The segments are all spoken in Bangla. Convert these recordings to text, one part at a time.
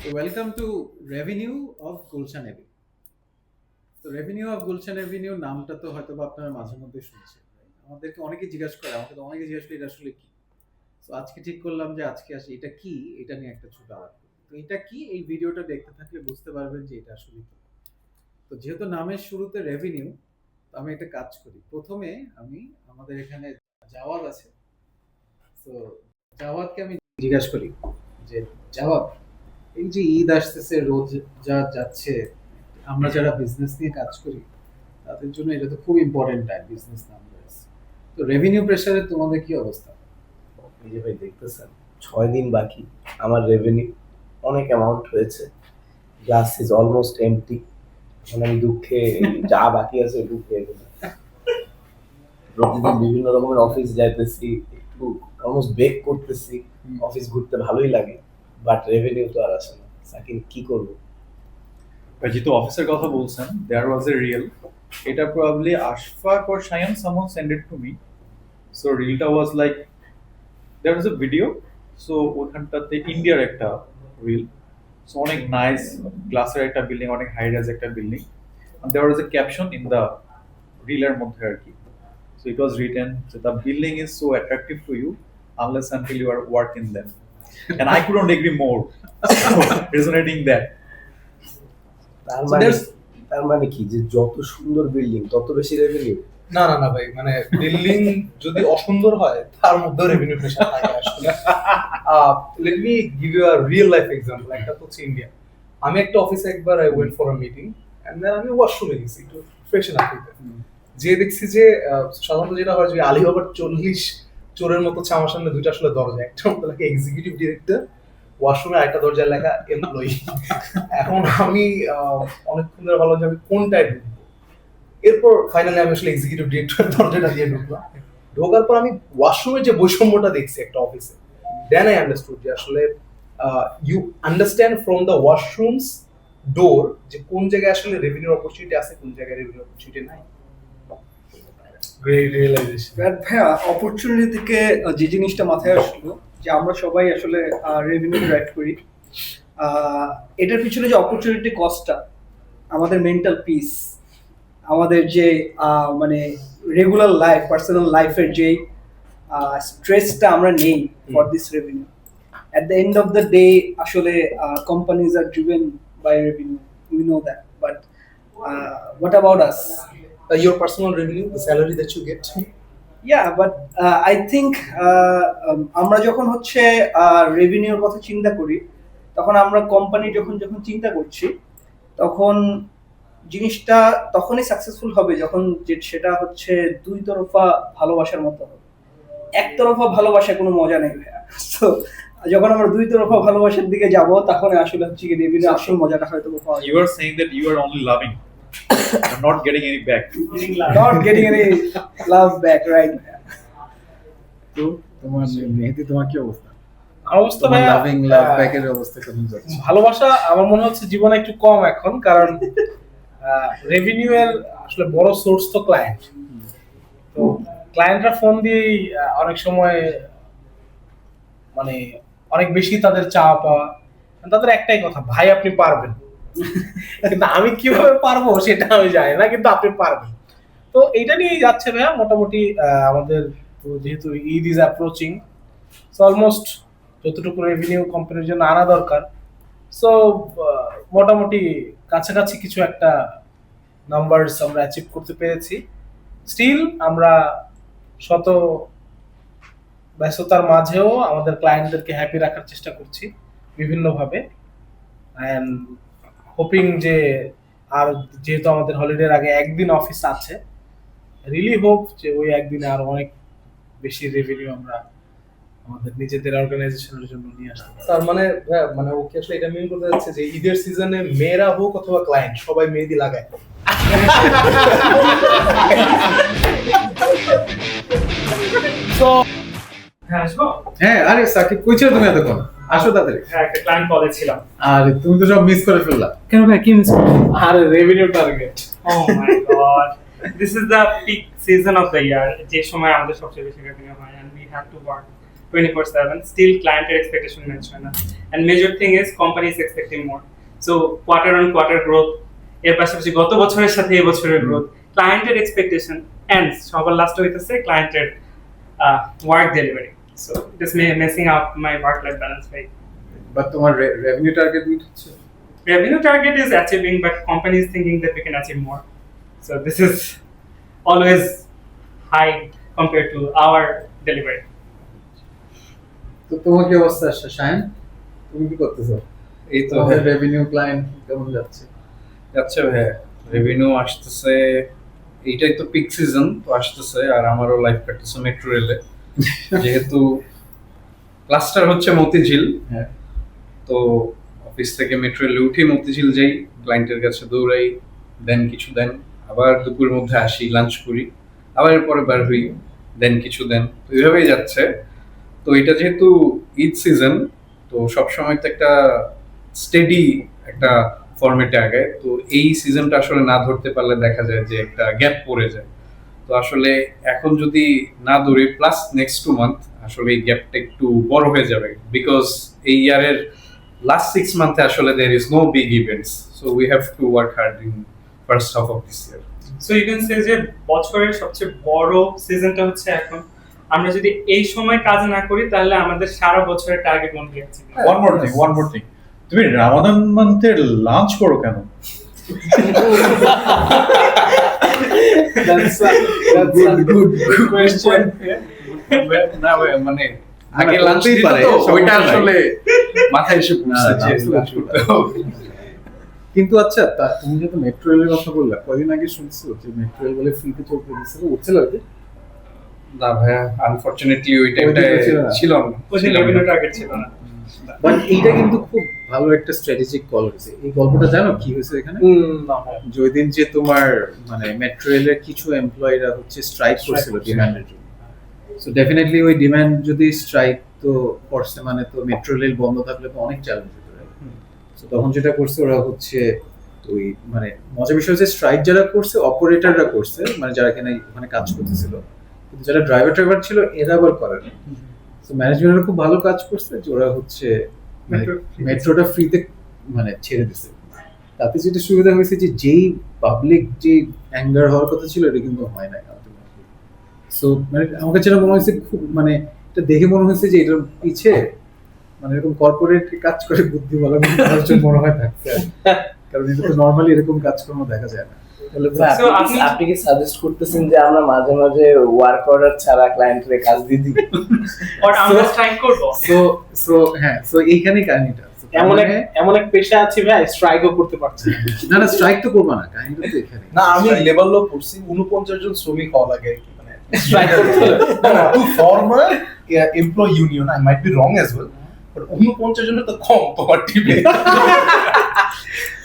So welcome to Revenue of Gulshan Avenue. তো রেভিনিউ অফ গুলশান এভিনিউ নামটা তো হয়তো বা আপনারা মাঝে মধ্যে শুনছেন। আমাদেরকে অনেকে জিজ্ঞাসা করে, আমাকে তো অনেকে জিজ্ঞাসা করে এটা আসলে কি। তো আজকে ঠিক করলাম যে আজকে আসি এটা কি, এটা নিয়ে একটা ছোট আলাপ করি। তো এটা কি, এই ভিডিওটা দেখতে থাকলে বুঝতে পারবেন যে এটা আসলে কি। তো যেহেতু নামের শুরুতে রেভিনিউ, তো আমি একটা কাজ করি। প্রথমে আমি আমাদের এখানে জাওয়াদ আছে, তো জাওয়াদকে আমি জিজ্ঞাসা করি যে জাওয়াদ, এই যে ঈদ আসতেছে, রোজ যা যাচ্ছে, আমরা যারা বিজনেস নিয়ে কাজ করি তাদের জন্য এটা তো খুব ইম্পর্টেন্ট টাইম, বিজনেস নাম্বারস। তো রেভিনিউ প্রেসারে তোমাদের কি অবস্থা? এই যে ভাই দেখতেছেন 6 দিন বাকি, আমার রেভিনিউ অনেক অ্যামাউন্ট হয়েছে, গ্লাস ইজ অলমোস্ট এমটি। এখন আমি দুঃখে যা বাকি আছে দুঃখে এগুলো প্রতিদিন বিভিন্ন রকমের অফিস যাইতেছি, একটু অলমোস্ট বেক করতেছি, অফিস ঘুরতে ভালোই লাগে, বাট রেভিনিউ তো আর আসে না। সাকিন কি করব? যেহেতু অফিসের কথা বলছেন, দেয়ার ওয়াজ এ রিয়েল, এটা probably Ashfaq or Shayan someone send it to me. So রিলটা was like there was a video, so ওখানটাতে ইন্ডিয়ার একটা রিল, সো অনেক নাইস গ্লাসের একটা বিল্ডিং, অনেক হাই রাইজ একটা building, and there was a caption in the রিলের মধ্যে আর কি। So it was written, so the building is so attractive to you unless until you are work in them. And I couldn't agree more. So resonating that. তার মানে তার মানে কি যে যত সুন্দর বিল্ডিং তত বেশি রেভিনিউ? না না না ভাই, মানে বিল্ডিং যদি অসুন্দর হয় তার মধ্যেও রেভিনিউ প্রেসার থাকে আসলে। Let me give you a real life example. একটা তো হচ্ছে ইন্ডিয়া। আমি একটা অফিসে একবার I went for a meeting and then আমি ওয়াশরুমে গেছি একটু ফ্রেশন আপ হইতে। যে দেখছি যে সাধারণত যেটা হয় যে আলিবাবার 40 চোরের মতো আমার সামনে দুইটা আসলে দরজা, একটা মতো লেখা এক্সিকিউটিভ ডিরেক্টর, ওয়াশরুমে একটা দরজায় লেখা এমপ্লয়ি। এখন আমি অনেকক্ষণ ধরে ভাবলাম যে আমি কোনটায় ঢুকবো। এরপর ফাইনালি আমি আসলে এক্সিকিউটিভ ডিরেক্টর দরজাটা দিয়ে ঢুকলাম। ঢোকার পর আমি ওয়াশরুমের যে বৈষম্যটা দেখছি একটা অফিসে, দেন আই আন্ডারস্টুড যে আসলে you understand from the washroom's door যে কোন জায়গায় আসলে রেভিনিউ অপরচুনিটি আছে, কোন জায়গায় রেভিনিউ অপরচুনিটি নাই। Great realisation. ভাইয়া, অপরচুনিটি থেকে যে জিনিসটা মাথায় আসলো যে আমরা সবাই আসলে রেভিনিউ ড্রাইভ করি, এটার পিছনে যে অপরচুনিটি কস্টটা, আমাদের মেন্টাল পিস, আমাদের যে মানে রেগুলার লাইফ, পার্সোনাল লাইফের যে স্ট্রেসটা আমরা নেই for this revenue, at the end of the day আসলে companies are driven by revenue, we know that, but what about us? Your personal revenue, the salary that you get. Yeah, but I think আমরা যখন হচ্ছে রেভিনিউর কথা চিন্তা করি, তখন আমরা কোম্পানি যখন চিন্তা করছি, তখন জিনিসটা তখনই সাকসেসফুল হবে যখন সেটা হচ্ছে দুই তরফা ভালোবাসার মতো হবে। একতরফা ভালোবাসায় কোনো মজা নেই ভাইয়া। সো যখন আমরা দুই তরফা ভালোবাসার দিকে যাব, তখন আসলে হচ্ছে কি রেভিনিউ আসল মজাটা হয়তো পাওয়া যাবে। You are saying that you are only loving, and not getting any back. Not getting any love back, right? তো তোমার মেহেদি, তোমার কি অবস্থা? আমার অবস্থা ভাইয়া, লাভিং লাভ ব্যাকের অবস্থা কেমন যাচ্ছে? ভালোবাসা আমার মনে হচ্ছে জীবনে একটু কম এখন, কারণ রেভিনিউ এর আসলে বড় সোর্স তো ক্লায়েন্ট। তো ক্লায়েন্টরা ফোন দিয়েই অনেক সময় মানে অনেক বেশি তাদের চাওয়া পাওয়া, তাদের একটাই কথা, ভাই আপনি পারবেন। কিন্তু আমি কিভাবে পারবো সেটা আমি জানি না, কিন্তু আপনি পারবেন। তো এইটা নিয়েই যাচ্ছে ভাইয়া মোটামুটি আমাদের। তো যেহেতু Eid is approaching, so almost যতটুকু রেভিনিউ কোম্পানির জন্য আনা দরকার, সো মোটামুটি কাছাকাছি কিছু একটা নাম্বারস আমরা অ্যাচিভ করতে পেরেছি। স্টিল আমরা শত ব্যস্ততার মাঝেও আমাদের ক্লায়েন্টদেরকে হ্যাপি রাখার চেষ্টা করছি বিভিন্নভাবে, অ্যান্ড হোপিং যে আর যেহেতু আমাদের হলিডের আগে একদিন অফিস আছে, রিলি হোপ যে ওই একদিনে আরো অনেক বেশি রেভিনিউ আমরা আমাদের নিজেদের অর্গানাইজেশনের জন্য নিয়ে আসতে পারি। তার মানে মানে ওকে আসলে এটা মিন করতে যাচ্ছে যে ঈদের সিজনে মেয়েরা হোক অথবা ক্লায়েন্ট সবাই মেহেদি লাগায়। সো হ্যাঁ, আরে সাকিব কই ছিল তুমি এতক্ষণ? আসো তাড়াতাড়ি। হ্যাঁ, একটা ক্লায়েন্ট কলে ছিলাম। আরে তুমি তো সব মিস করে ফেললা। কেন ভাই, কি মিস করলেন? আরে revenue target. Oh my god. This is the peak season of the year, যে সময় আমাদের সবচেয়ে বেশি রেভিনিউ হয়, and we have to work 24/7. Still, client expectation match হয় না. And major thing is company is expecting more. So quarter on quarter growth. এর পাশাপাশি গত বছরের সাথে এই বছরের growth. Cliented expectation and সবার লাস্ট হইতেছে cliented work delivery. So it is messing up my work-life balance. Right? But তোমার রেভিনিউ টার্গেট মিট হচ্ছে? Revenue target is achieving, but company is thinking that we can achieve more. So this is always high compared to our delivery. তো তোমার কি অবস্থা শায়ন, তুমি কি করতেছো? এই তো তোমাদের রেভিনিউ ক্লায়েন্ট কেমন যাচ্ছে? যাচ্ছে ভাই, রেভিনিউ আসতেছে, এইটাই তো পিক সিজন তো আসতেছে, আর আমারও লাইফ কাটতেছে মেট্রো রেলে, যেহেতু ক্লাস্টার হচ্ছে মতিঝিল। হ্যাঁ। তো অফিস থেকে মেট্রো রেলে উঠে মতিঝিল যাই, ক্লায়েন্টের কাছে দৌড়াই, দেন কিছু দেন, আবার দুপুরের মধ্যে আসি, লাঞ্চ করি, আবার এরপরে বার হই, দেন কিছু দেন, তো এইভাবেই যাচ্ছে। তো এটা যেহেতু ঈদ সিজন, তো সবসময় তো একটা স্টেডি একটা ফরম্যাটে আগায়, তো এই সিজনটা আসলে না ধরতে পারলে দেখা যায় যে একটা গ্যাপ পড়ে যায়। তো আসলে এখন যদি না ধরি, প্লাস নেক্সট 2 মান্থ আসলে এই গ্যাপটা একটু বড় হয়ে যাবে, বিকজ এই ইয়ারের লাস্ট 6 মান্থে আসলে there is no big events, so we have to work hard in first half of this year. So you can say যে বছরের সবচেয়ে বড় সিজনটা হচ্ছে এখন। আমরা যদি এই সময় কাজ না করি তাহলে আমাদের সারা বছরের টার্গেট মনে রাখছি। one more thing. তুমি রামাদান মান্থের লাঞ্চ করো কেন? That's a good question. না ভাই, মানে আগে মানে লাঞ্চ করতেই দিত পারে, তো সমস্যা ওইটা নাই। আসলে মাথায় এসে পড়ছে না, যে না, লাঞ্চ করতে হবে। কিন্তু আচ্ছা, তুমি যেহেতু মেট্রো রেলের কথা বললা, কদিন আগে শুনছো যে মেট্রো রেল বলে ফ্রিতে চলতে দিচ্ছে, উঠছিল ওইটা? না ভাইয়া, আনফরচুনেটলি ওই ওই টাইমটা দিনটা ছিল না। ছিল না। ওই রেভিনিউ টার্গেট ছিল না। বাট এইটা কিন্তু খুব ভালো একটা স্ট্র্যাটেজিক কল হয়েছে। এই গল্পটা জানো কি হয়েছে এখানে? না ভাই। যে ওই দিন যে তোমার মানে মেট্রো রেলের কিছু এমপ্লয়িরা হচ্ছে স্ট্রাইক করছিল ডিমান্ডের জন্য। সো ডেফিনেটলি ওই ডিমান্ড যদি স্ট্রাইক তো করছে, মানে তো মেট্রো রেল বন্ধ থাকলে তো অনেক চ্যালেঞ্জ হতো। সো তখন যেটা করছে ওরা হচ্ছে ওই মানে মজার বিষয় হচ্ছে স্ট্রাইক যারা করছে অপারেটররা করছে, মানে যারা এখানে ওখানে কাজ করতেছিল, কিন্তু যারা ড্রাইভার ছিল এরা আবার করে না। সো ম্যানেজমেন্টরা খুব ভালো কাজ করছে যে ওরা হচ্ছে মেট্রোটা ফ্রিতে মানে ছেড়ে দিছে। তাতে যেটা সুবিধা হয়েছে যে যেই পাবলিক যে অ্যাঙ্গার হওয়ার কথা ছিল এটা কিন্তু হয় না। সো মানে আমার কাছে মনে হয়েছে খুব মানে এটা দেখে মনে হয়েছে যে এটার পিছে মানে এরকম কর্পোরেট কাজ করে বুদ্ধি বলা মানুষজন মনে হয় থাকছে, কারণ এটা তো নর্মালি এরকম কাজকর্ম দেখা যায় না। তাহলে ভাই, So, আপনি কি সাজেস্ট করতেছেন যে আমরা মাঝে মাঝে ওয়ার্ক অর্ডার ছাড়া ক্লায়েন্টরে কাজ দিয়ে দিই? আর আমরা স্ট্রাইক করব। সো হ্যাঁ, সো এইখানেই কাহিনীটা। So, এমন এক পেশা আছে ভাই, স্ট্রাইকও করতে পারছি না। না স্ট্রাইক তো করবা না, কাহিনীটা তো এখানে। না, আমি লেভেল লো পড়ছি, 49 জন শ্রমিক হওয়া লাগে আর কি, মানে Strike করতে হলে। To form employ union, I might be wrong as well, but 49 জনের তো কম তোমার টিমে।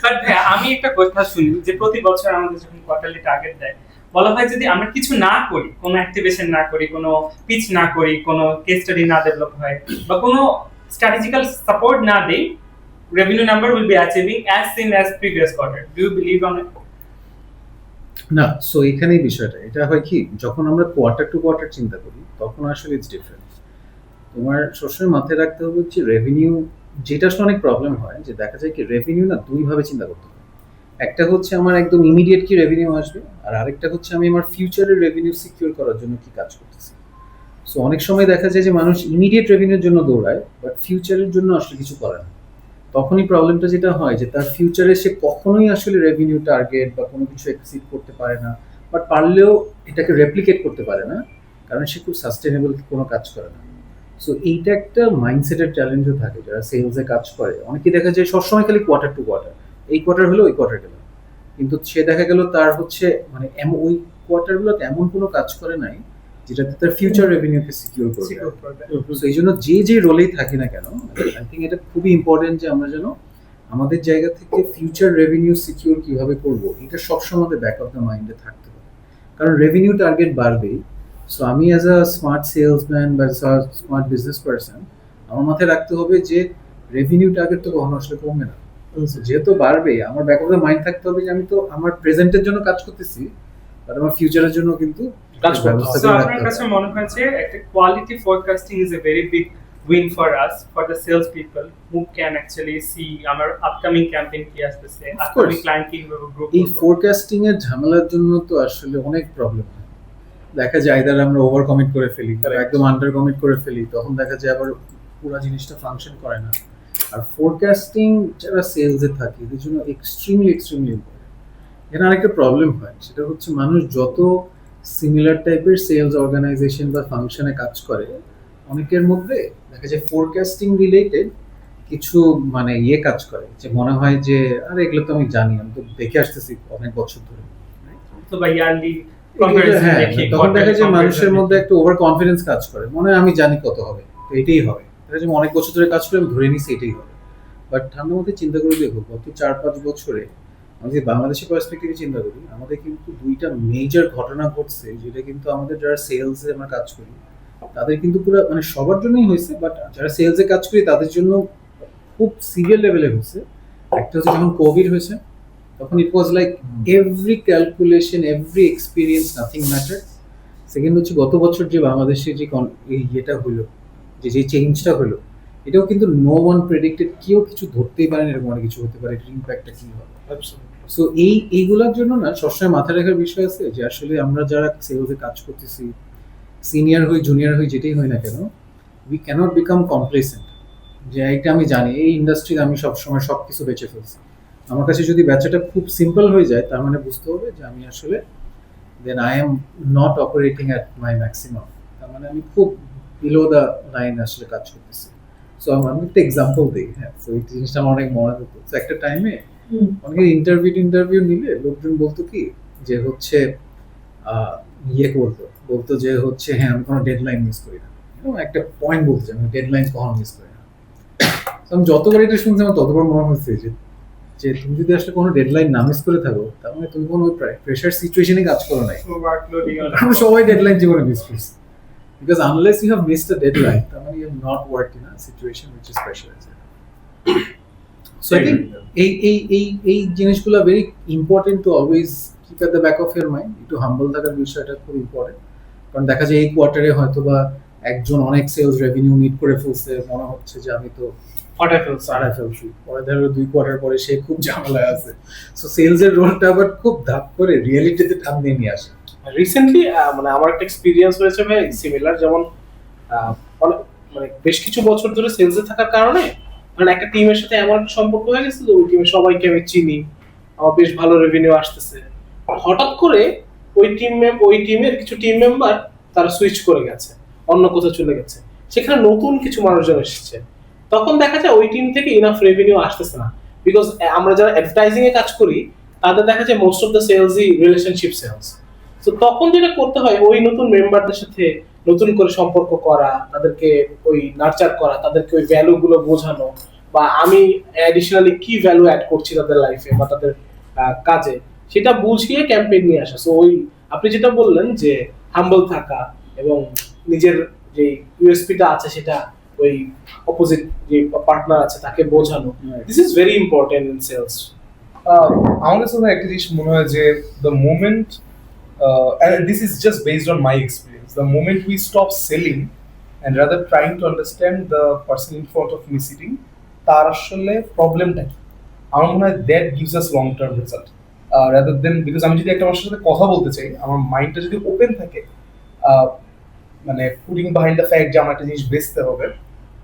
বাট আমি একটা কথা শুনি যে প্রতি বছর আমাদের যখন কোয়ার্টারলি টার্গেট দেয়, বলা হয় যদি আমরা কিছু না করি, কোনো অ্যাক্টিভেশন না করি, কোনো পিচ না করি, কোনো কেস স্টাডি না ডেভেলপ হয়, বা কোনো স্ট্র্যাটেজিক্যাল সাপোর্ট না দেই, revenue number will be achieving as same as previous quarter. Do you believe on it? না, সো এখানেই বিষয়টা এটা হয় কি, যখন আমরা কোয়ার্টার টু কোয়ার্টার চিন্তা করি তখন আসলে ইটস ডিফারেন্ট। তোমার সবসময় মাথায় রাখতে হবে যে রেভিনিউ, যেটা আসলে অনেক প্রবলেম হয় যে দেখা যায় কি রেভিনিউ না দুই ভাবে চিন্তা করতে হয়। একটা হচ্ছে আমার একদম ইমিডিয়েট কি রেভিনিউ আসবে, আর আরেকটা হচ্ছে আমি আমার ফিউচারের রেভিনিউ সিকিউর করার জন্য কি কাজ করতেছি। সো অনেক সময় দেখা যায় যে মানুষ ইমিডিয়েট রেভিনিউর জন্য দৌড়ায়, বাট ফিউচারের জন্য আসলে কিছু করে না। তখনই প্রবলেমটা যেটা হয় যে তার ফিউচারে সে কখনোই আসলে রেভিনিউ টার্গেট বা কোনো কিছু এক্সিড করতে পারে না, বাট পারলেও এটাকে রেপ্লিকেট করতে পারে না, কারণ সে খুব সাস্টেনেবল কোনো কাজ করে না। সো এইটা একটা মাইন্ডসেটের চ্যালেঞ্জও থাকে যারা সেলসে কাজ করে। অনেকেই দেখা যায় সবসময় খালি কোয়ার্টার টু কোয়ার্টার, এই কোয়ার্টার হলো ওই কোয়ার্টার গেল, কিন্তু সে দেখা গেল তার হচ্ছে মানে ওই কোয়ার্টারগুলোতে এমন কোনো কাজ করে নাই যেটাতে তার ফিউচার রেভিনিউকে সিকিউর করবে। সো এই জন্য যে রোলেই থাকি না কেন, আই থিঙ্ক এটা খুবই ইম্পর্টেন্ট যে আমরা যেন আমাদের জায়গা থেকে ফিউচার রেভিনিউ সিকিউর কিভাবে করব এটা সবসময় আমাদের ব্যাক অফ দ্য মাইন্ডে থাকতে হবে, কারণ রেভিনিউ টার্গেট বাড়বেই। সো আমি অ্যাজ আ স্মার্ট সেলসম্যান বা স্মার্ট বিজনেস পারসন আমার মাথায় রাখতে হবে যে রেভিনিউ টার্গেট তো কখনো আসলে কমবে না। যেহেতু বাড়বে, আমার ব্যাক অফ দ্য মাইন্ড থাকতে হবে যে আমি তো আমার প্রেজেন্টের জন্য কাজ করতেছি, বাট আমার ফিউচারের জন্য কিন্তু কাজ করতে ব্যবস্থা হবে। So করে আপনার রাখতে কাছে হবে। মনে হয়েছে একটা quality forecasting is a very big win for us, for the sales people who can actually see our upcoming campaign কি আসতেছে, upcoming course. client কিভাবে grow এই করবো। ফোরকাস্টিং এর ঝামেলার জন্য তো আসলে অনেক প্রবলেম হয়। দেখা যায় আইদার আমরা ওভার কমিট করে ফেলি বা Correct. একদম আন্ডার কমিট করে ফেলি, তখন দেখা যায় আবার পুরো জিনিসটা ফাংশন করে না। আর ফোরকাস্টিং যারা সেলসে থাকে এদের জন্য এক্সট্রিমলি ইম্পর্টেন্ট। এখানে আরেকটা প্রবলেম হয়, সেটা হচ্ছে মানুষ যত সিমিলার টাইপের সেলস অর্গানাইজেশন বা ফাংশনে কাজ করে, অনেকের মধ্যে দেখা যায় ফোরকাস্টিং রিলেটেড কিছু মানে কাজ করে, যে মনে হয় যে আরে এগুলো তো আমি জানি, আমি তো দেখে আসতেছি অনেক বছর ধরে। তো বা ইয়ারলি হ্যাঁ, তখন দেখা যায় মানুষের মধ্যে একটা ওভার কনফিডেন্স কাজ করে, মনে হয় আমি জানি কত হবে, তো এটাই হবে। দেখা যায় অনেক বছর ধরে কাজ করে আমি ধরে নিছি এটাই হবে। বাট ঠান্ডা মধ্যে চিন্তা করে দেখো, গত 4-5 বছরে আমি যে বাংলাদেশের পার্সপেক্টিভে চিন্তা করি, আমাদের কিন্তু দুইটা মেজর ঘটনা ঘটছে, যেটা কিন্তু আমাদের যারা সেলসে আমরা কাজ করি তাদের কিন্তু পুরো মানে সবার জন্যই হয়েছে, বাট যারা সেলসে কাজ করি তাদের জন্য খুব সিভিয়ার লেভেলে হয়েছে। একটা হচ্ছে যখন কোভিড হয়েছে, তখন it was like every calculation, every experience, nothing matter. Second হচ্ছে গত বছর যে বাংলাদেশে যে ইয়েটা হলো, যে চেঞ্জটা হলো, এটাও কিন্তু নো ওয়ান প্রেডিক্টেড, কেউ কিছু ধরতেই পারেন এরকম অনেক কিছু হতে পারে, এটার ইম্প্যাক্টটা কি হবে। সো এইগুলোর জন্য না সবসময় মাথায় রাখার বিষয় আছে যে আসলে আমরা যারা সেলসে কাজ করতেছি, সিনিয়র হই জুনিয়র হই যেটাই হই না কেন, উই ক্যানট বিকাম কমপ্লেসেন্ট যে এইটা আমি জানি, এই ইন্ডাস্ট্রিতে আমি সবসময় সব কিছু বেঁচে ফেলছি। আমার কাছে যদি বেচাটা খুব সিম্পল হয়ে যায়, তার মানে বুঝতে হবে যে আমি আসলে then I am not operating at my maximum, তার মানে আমি খুব বিলো দ্য লাইন আসলে কাজ করতেছি। সো আমি একটা এক্সাম্পল দিই। হ্যাঁ, তো এই জিনিসটা আমার অনেক মনে হতো। তো একটা টাইমে অনেকে ইন্টারভিউ নিলে লোকজন বলতো কি যে হচ্ছে বলতো যে হচ্ছে হ্যাঁ আমি কোনো ডেডলাইন মিস করি না, এবং একটা পয়েন্ট বলতো যে আমি ডেডলাইন কখনো মিস করি না। তো আমি যতবার এটা শুনছি আমার ততবার মনে হচ্ছে যে তুমি যদি আসলে কোনো ডেডলাইন না মিস করে থাকো, তার মানে তুমি কোনো প্রেশার সিচুয়েশনে কাজ করো নাই। আমরা সবাই ডেডলাইন জীবনে মিস করছি, because unless you have missed a deadline, তার মানে you have not worked in a situation which is pressurized. So I think এই জিনিসগুলো very important to always keep at the back of your mind. একটু হাম্বল থাকার বিষয়টা খুব ইম্পর্টেন্ট, কারণ দেখা যায় এই কোয়ার্টারে হয়তো বা একজন অনেক সেলস রেভিনিউ মিট করে ফেলছে, মনে হচ্ছে যে আমি তো ফাটাই ফেলছি, পরে ধরো 2 কোয়ার্টার পরে সে খুব ঝামেলায় আছে। সো সেলস এর রোলটা আবার খুব ধাপ করে রিয়েলিটিতে টান দিয়ে নিয়ে আসে। রিসেন্টলি মানে আমার একটা এক্সপিরিয়েন্স হয়েছে ভাই সিমিলার, যেমন মানে বেশ কিছু বছর ধরে সেলসে থাকার কারণে মানে একটা টিমের সাথে এমন একটা সম্পর্ক হয়ে গেছে যে ওই টিমের সবাইকে আমি চিনি, আমার বেশ ভালো রেভিনিউ আসতেছে। হঠাৎ করে ওই টিমের কিছু টিম মেম্বার তারা সুইচ করে গেছে, অন্য কোথাও চলে গেছে, সেখানে নতুন কিছু মানুষজন এসেছে। তখন দেখা যায় ওই টিম থেকে ইনাফ রেভিনিউ আসতেছে না, বিকজ আমরা যারা অ্যাডভার্টাইজিং এ কাজ করি তাদের দেখা যায় মোস্ট অফ দ্য সেলসই রিলেশনশিপ সেলস। তো তখন যেটা করতে হয় ওই নতুন মেম্বারদের সাথে নতুন করে সম্পর্ক করা, তাদেরকে ওই নার্চার করা, তাদেরকে ওই ভ্যালু গুলো বোঝানো, বা আমি অ্যাডিশনালি কি ভ্যালু অ্যাড করছি তাদের লাইফে বা তাদের কাজে, সেটা বুঝিয়ে ক্যাম্পেইন নিয়ে আসা। সো ওই আপনি যেটা বললেন যে হাম্বল থাকা এবং নিজের যে ইউএসপিটা আছে সেটা ওই অপোজিট যে পার্টনার আছে তাকে বোঝানো, this is very important in sales. আমার কাছে একটা জিনিস মনে হয় যে the moment and this is just based on my experience, the moment we stop selling and rather trying to understand the person in front of me sitting, তার আসলে প্রবলেমটা কি, আমার মনে হয় that gives us long term result rather than, because আমি যদি একটা মানুষের সাথে কথা বলতে চাই, আমার মাইন্ডটা যদি ওপেন থাকে, মানে পুটিং বিহাইন্ড দ্য ফ্যাক্ট যে আমার একটা জিনিস বেচতে হবে,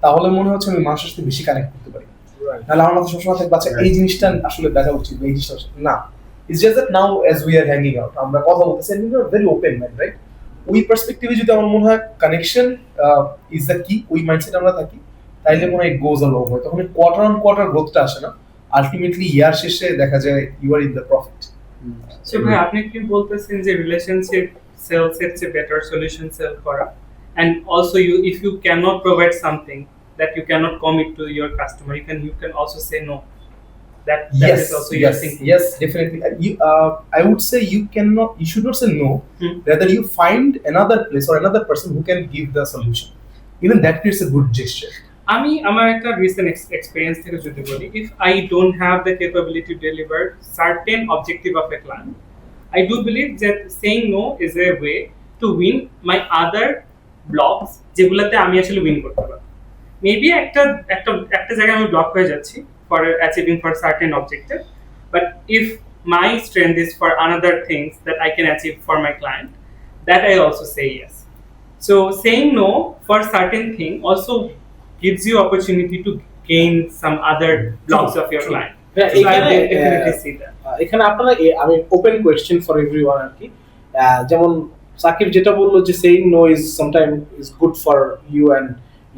তাহলে মনে হচ্ছে আমি মানুষের সাথে বেশি কানেক্ট করতে পারি। নাহলে আমার মাথায় সবসময় থাকবে আচ্ছা এই জিনিসটা আসলে দেখা উচিত, এই জিনিসটা না। It's just that now as we are hanging out, আমরা কথা বলতেছি and we are very open man, right? ওই পার্সপেক্টিভে যদি আমার মনে হয় কানেকশন ইজ দ্য কি, ওই মাইন্ডসেট আমরা থাকি, তাইলে মনে হয় it goes a long way. তখন কোয়ার্টার অন কোয়ার্টার গ্রোথটা আসে না, আলটিমেটলি ইয়ার শেষে দেখা যায় you are in the profit. So ভাই আপনি কি বলতেছেন যে রিলেশনশিপ সেলস এর চেয়ে বেটার সলিউশন সেল করা, and also you if you cannot provide something that you cannot commit to your customer, you can also say no. That is also your thinking. Yes, definitely. I would say you should not say no. Rather, you find another place or another person who can give the solution. Even that creates a good gesture. আমি আমার একটা রিসেন্ট এক্সপেরিয়েন্স থেকে যদি বলি, if I don't have the capability to deliver certain objective of a client, I do believe that saying no is a way to win my other blocks যেগুলোতে আমি আসলে উইন করতে পারবো। মেবি একটা একটা একটা জায়গায় আমি ব্লক হয়ে যাচ্ছি for achieving for certain objective, but if my strength is for another things that I can achieve for my client, that I also say yes. So saying no for certain thing also gives you opportunity to gain some other blocks of your client. হ্যাঁ, So I এখানে definitely see that. এখানে আপনারা আমি ওপেন কোয়েশ্চেন ফর এভরিওয়ান আর কি, যেমন সাকিব যেটা বললো যে saying no is sometime is good for you and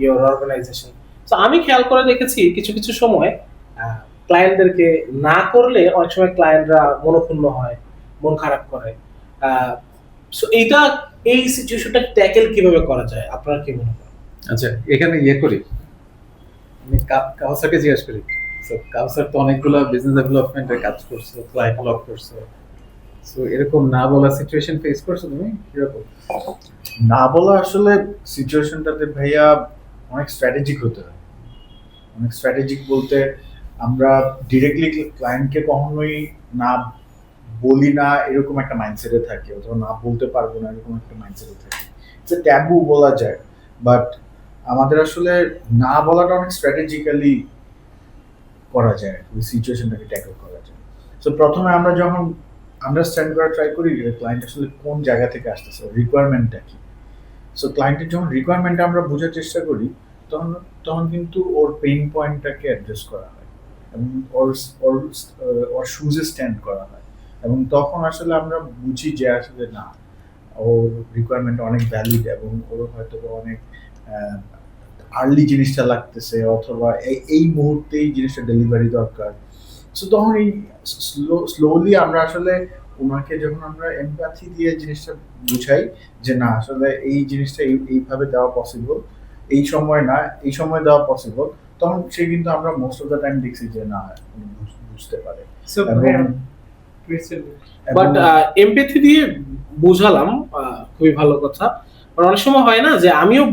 your organisation. তো আমি খেয়াল করে দেখেছি কিছু কিছু সময় ক্লায়েন্টদেরকে না করলে অনেক সময় ক্লায়েন্টরা মনোক্ষুণ্ণ হয়, মন খারাপ করে। সো এই সিচুয়েশনটা ট্যাকেল কিভাবে করা যায় আপনারা কি মনে করেন? আচ্ছা, এখানে করি, আমি কাউসারকে জিজ্ঞেস করি। সো কাউসার তো অনেকগুলো বিজনেস ডেভেলপমেন্টের কাজ করছে, ক্লায়েন্ট লক করছে। সো এরকম না বলা সিচুয়েশন ফেস করছো তুমি কিরকম? না বলা আসলে সিচুয়েশনটাতে ভাইয়া অনেক স্ট্র্যাটেজিক হতে হয়। অনেক স্ট্র্যাটেজিক বলতে আমরা ডিরেক্টলি ক্লায়েন্টকে কখনোই না বলি না এরকম একটা মাইন্ডসেটে থাকি, অথবা না বলতে পারবো না এরকম একটা মাইন্ডসেটে থাকি, যে ট্যাবু বলা যায়। বাট আমাদের আসলে না বলাটা অনেক স্ট্র্যাটেজিক্যালি করা যায়, ওই সিচুয়েশনটাকে ট্যাকল করা যায়। সো প্রথমে আমরা যখন আন্ডারস্ট্যান্ড করা ট্রাই করি ক্লায়েন্ট আসলে কোন জায়গা থেকে আসতেছে, রিকোয়ারমেন্টটা কি। সো ক্লায়েন্টের যখন রিকোয়ারমেন্টটা আমরা বোঝার চেষ্টা করি তখন তখন কিন্তু ওর পেইন পয়েন্টটাকে অ্যাড্রেস করা হয় এবং ওর শুজে স্ট্যান্ড করা হয়, এবং তখন আসলে আমরা বুঝি যে আসলে না, ওর রিকোয়ারমেন্ট অনেক ভ্যালিড এবং ওর হয়তো অনেক আর্লি জিনিসটা লাগতেছে, অথবা এই মুহূর্তেই জিনিসটা ডেলিভারি দরকার। সো তখন এই স্লোলি আমরা আসলে ওনাকে যখন আমরা এমপ্যাথি দিয়ে জিনিসটা বুঝাই যে না আসলে এই জিনিসটা এইভাবে দেওয়া পসিবল, এই সময় না এই সময় দেওয়া পসিবল, তখন সে কিন্তু আমরা মোস্ট অফ দ্য টাইম দেখছি যে না বুঝতে পারে। So বাট এমপ্যাথি দিয়ে বুঝালাম, খুবই ভালো কথা। কারণ অনেক সময় হয় না যে আমিও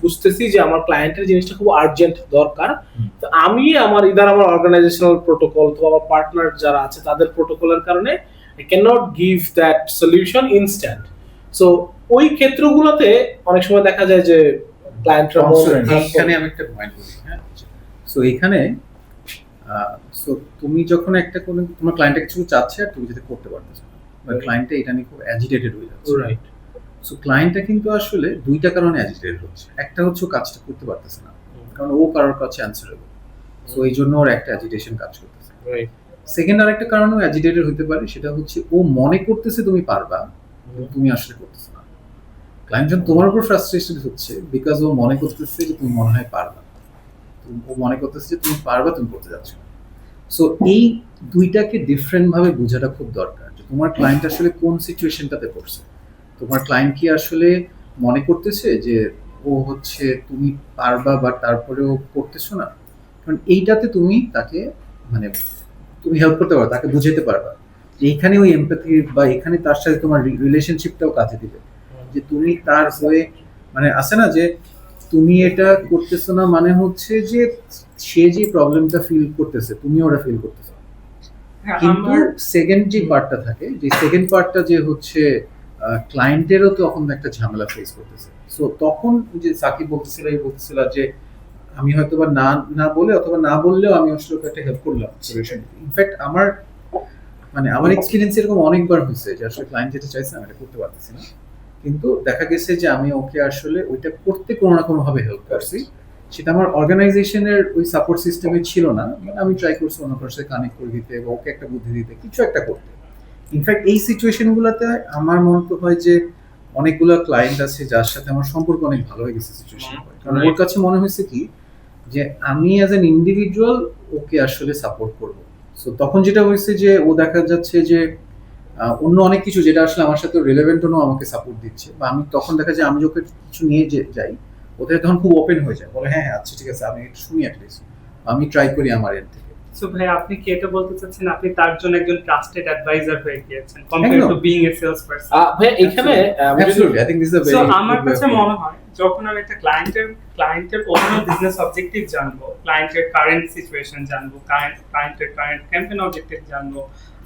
বুঝতেছি যে আমার ক্লায়েন্টের জিনিসটা খুব আর্জেন্ট দরকার, তো আমি আমার আমার অর্গানাইজেশনাল প্রোটোকল অথবা আমার পার্টনার যারা আছে তাদের প্রোটোকলের কারণে I cannot give that solution instant. So ওই ক্ষেত্রগুলোতে অনেক সময় দেখা যায় যে ক্লায়েন্টরা এখানে আমি একটা পয়েন্ট বলি। হ্যাঁ, সো এখানে সো তুমি যখন একটা কোনো তোমার ক্লায়েন্ট কিছু চাচ্ছে আর তুমি যেটা করতে পারতেছো না, বা ক্লায়েন্টটা এটা নিয়ে খুব অ্যাজিটেটেড হয়ে যাচ্ছে, রাইট। সো ক্লায়েন্টটা কিন্তু আসলে দুইটা কারণে অ্যাজিটেটেড হচ্ছে। একটা হচ্ছে ও কাজটা করতে পারতেছে না, কারণ ও কারোর কাছে অ্যানসারেবল, সো এই জন্য ওর একটা অ্যাজিটেশন কাজ করতেছে। রাইট। সেকেন্ড আরেকটা কারণও অ্যাজিটেটেড হতে পারে, সেটা হচ্ছে ও মনে করতেছে তুমি পারবা, তুমি আসলে করতেছো না। ক্লায়েন্ট যখন তোমার উপর ফ্রাস্ট্রেটেড হচ্ছে বিকজ ও মনে করতেছে যে তুমি মনে হয় পারবা, ও মনে করতেছে যে তুমি পারবা, তুমি করতে যাচ্ছ না। সো এই দুইটাকে ডিফারেন্ট ভাবে বোঝাটা খুব দরকার, যে তোমার ক্লায়েন্ট আসলে কোন সিচুয়েশনটাতে পড়ছে। তোমার ক্লায়েন্ট কি আসলে মনে করতেছে যে ও হচ্ছে তুমি পারবা বা তারপরেও করতেছো না, কারণ এইটাতে তুমি তাকে মানে তুমি হেল্প করতে পারো, তাকে বুঝাতে পারবা যে এইখানে ওই এমপ্যাথি বা এখানে তার সাথে তোমার রিলেশনশিপটাও কাজে দিবে, যে তুমি তার হয়ে মানে আছে না যে তুমি এটা করতেছো না মানে হচ্ছে যে সে যে প্রবলেমটা ফিল করতেছে তুমি ওটা ফিল করতেছো। কিন্তু সেকেন্ড যে পার্টটা থাকে, যে সেকেন্ড পার্টটা যে হচ্ছে ক্লায়েন্টেরও তখন একটা ঝামেলা ফেস করতেছে। সো তখন যে সাকিব বলতেছিল যে আমি হয়তো বা না বলে অথবা না বললেও আমি আসলে একটা হেল্প করলাম সলিউশন। ইনফ্যাক্ট আমার এক্সপিরিয়েন্স এরকম অনেকবার হয়েছে যে আসলে ক্লায়েন্ট যেটা চাইছে আমি এটা করতে পারতেছি না, কিন্তু দেখা গেছে যে আমি ওকে আসলে ওইটা করতে কোনো না কোনো ভাবে হেল্প করছি। সেটা আমার অর্গানাইজেশনের ওই সাপোর্ট সিস্টেমে ছিল না, আমি ট্রাই করছি অন্য কারোর সাথে কানেক্ট করে দিতে বা ওকে একটা বুদ্ধি দিতে, কিছু একটা করতে। ইনফ্যাক্ট এই সিচুয়েশনগুলোতে আমার মনে তো হয় যে অনেকগুলো ক্লায়েন্ট আছে যার সাথে আমার সম্পর্ক অনেক ভালো হয়ে গেছে সিচুয়েশন, কারণ ওর কাছে মনে হয়েছে কি যে আমি অ্যাজ অ্যান ইন্ডিভিজুয়াল ওকে আসলে সাপোর্ট করবো। সো তখন যেটা হয়েছে যে ও দেখা যাচ্ছে যে অন্য অনেক কিছু যেটা আসলে আমার সাথে রিলেভেন্ট হনো আমাকে সাপোর্ট দিচ্ছে, বা আমি তখন দেখা যায় আমি যখন কিছু নিয়ে যাই ওদের তখন খুব ওপেন হয়ে যায়, বলে হ্যাঁ আচ্ছা ঠিক আছে আমি একটু শুনি অ্যাটলিস্ট, আমি ট্রাই করি আমার এন্ড থেকে। সো ভাই আপনি কি এটা বলতে চাচ্ছেন আপনি তার জন্য একজন ট্রাস্টেড অ্যাডভাইজার হয়ে গিয়েছেন compare to being a sales person? ভাই এখানে absolutely I think this is a very so আমার কাছে মনে হয় যখন আমি একটা ক্লায়েন্টের ওভারঅল বিজনেস অবজেক্টিভ জানবো, ক্লায়েন্টের কারেন্ট সিচুয়েশন জানবো, ক্লায়েন্টের কারেন্ট ক্যাম্পেইন অবজেক্টিভ জানবো,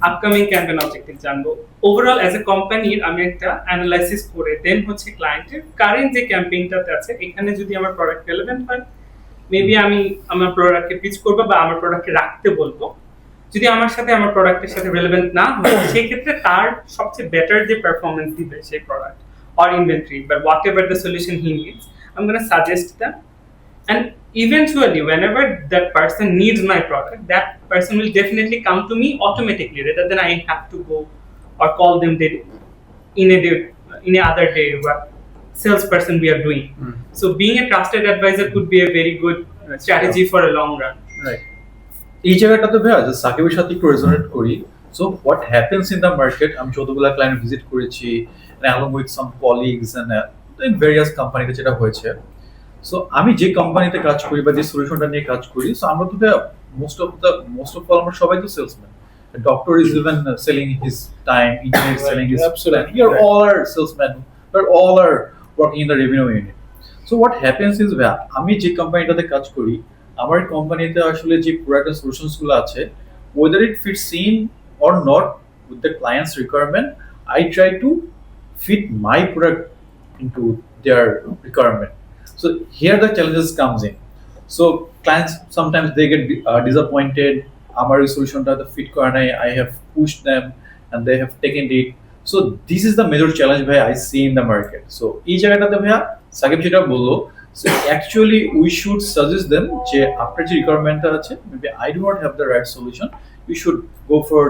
আপকামিং ক্যাম্পেইন অবজেক্টিভ জানবো, ওভারঅল অ্যাজ এ কোম্পানির আমি একটা অ্যানালাইসিস করে দেন হচ্ছে ক্লায়েন্টের কারেন্ট যে ক্যাম্পেইনটাতে আছে এখানে যদি আমার প্রোডাক্ট রেলেভেন্ট হয় মেবি আমি আমার প্রোডাক্টকে পিচ করবো বা আমার প্রোডাক্টকে রাখতে বলবো। যদি আমার সাথে আমার প্রোডাক্টের সাথে রেলেভেন্ট না হয় সেই ক্ষেত্রে তার সবচেয়ে বেটার যে পারফরমেন্স দিবে সেই প্রোডাক্ট অর ইনভেন্টরি বা what ever the solution he needs, I'm going to suggest them. And eventually, whenever that person needs my product, that person will definitely come to me automatically rather than I have to go or call them in a day, in a other day what salesperson we are doing. So being a trusted advisor could be a very good strategy for a long run. Right, এই জায়গাটাতে ভাইয়া যে সাকিবের সাথে একটু রেজোনেট করি। So what happens in the market, আমি যতগুলো ক্লায়েন্ট ভিজিট করেছি along with some colleagues and various কোম্পানিতে যেটা হয়েছে, সো আমি যে কোম্পানিতে কাজ করি বা যে সলিউশনটা নিয়ে কাজ করি, সো আমরা তো মোস্ট অফ অল আমরা সবাই তো salesman. Doctor is even selling his time, engineer is selling his plan. We are all are salesmen. We are all are working in the revenue unit. So what happens is আমি যে কোম্পানিটাতে কাজ করি, আমার কোম্পানিতে আসলে যে প্রোডাক্ট এন্ড সলিউশনস গুলো আছে, whether it fits in or not with the client's requirement, I try to fit my product into their requirement. So here the challenges comes in. So clients sometimes they get disappointed. Our solution to the fit corner, I have pushed them and they have taken it. So this is the major challenge I see in the market. So each জায়গাটাতে ভাইয়া সাকিব যেটা বললো, so actually we should suggest them যে আপনার যে রিকোয়ারমেন্টটা আছে, maybe I do not have the right solution, you should go for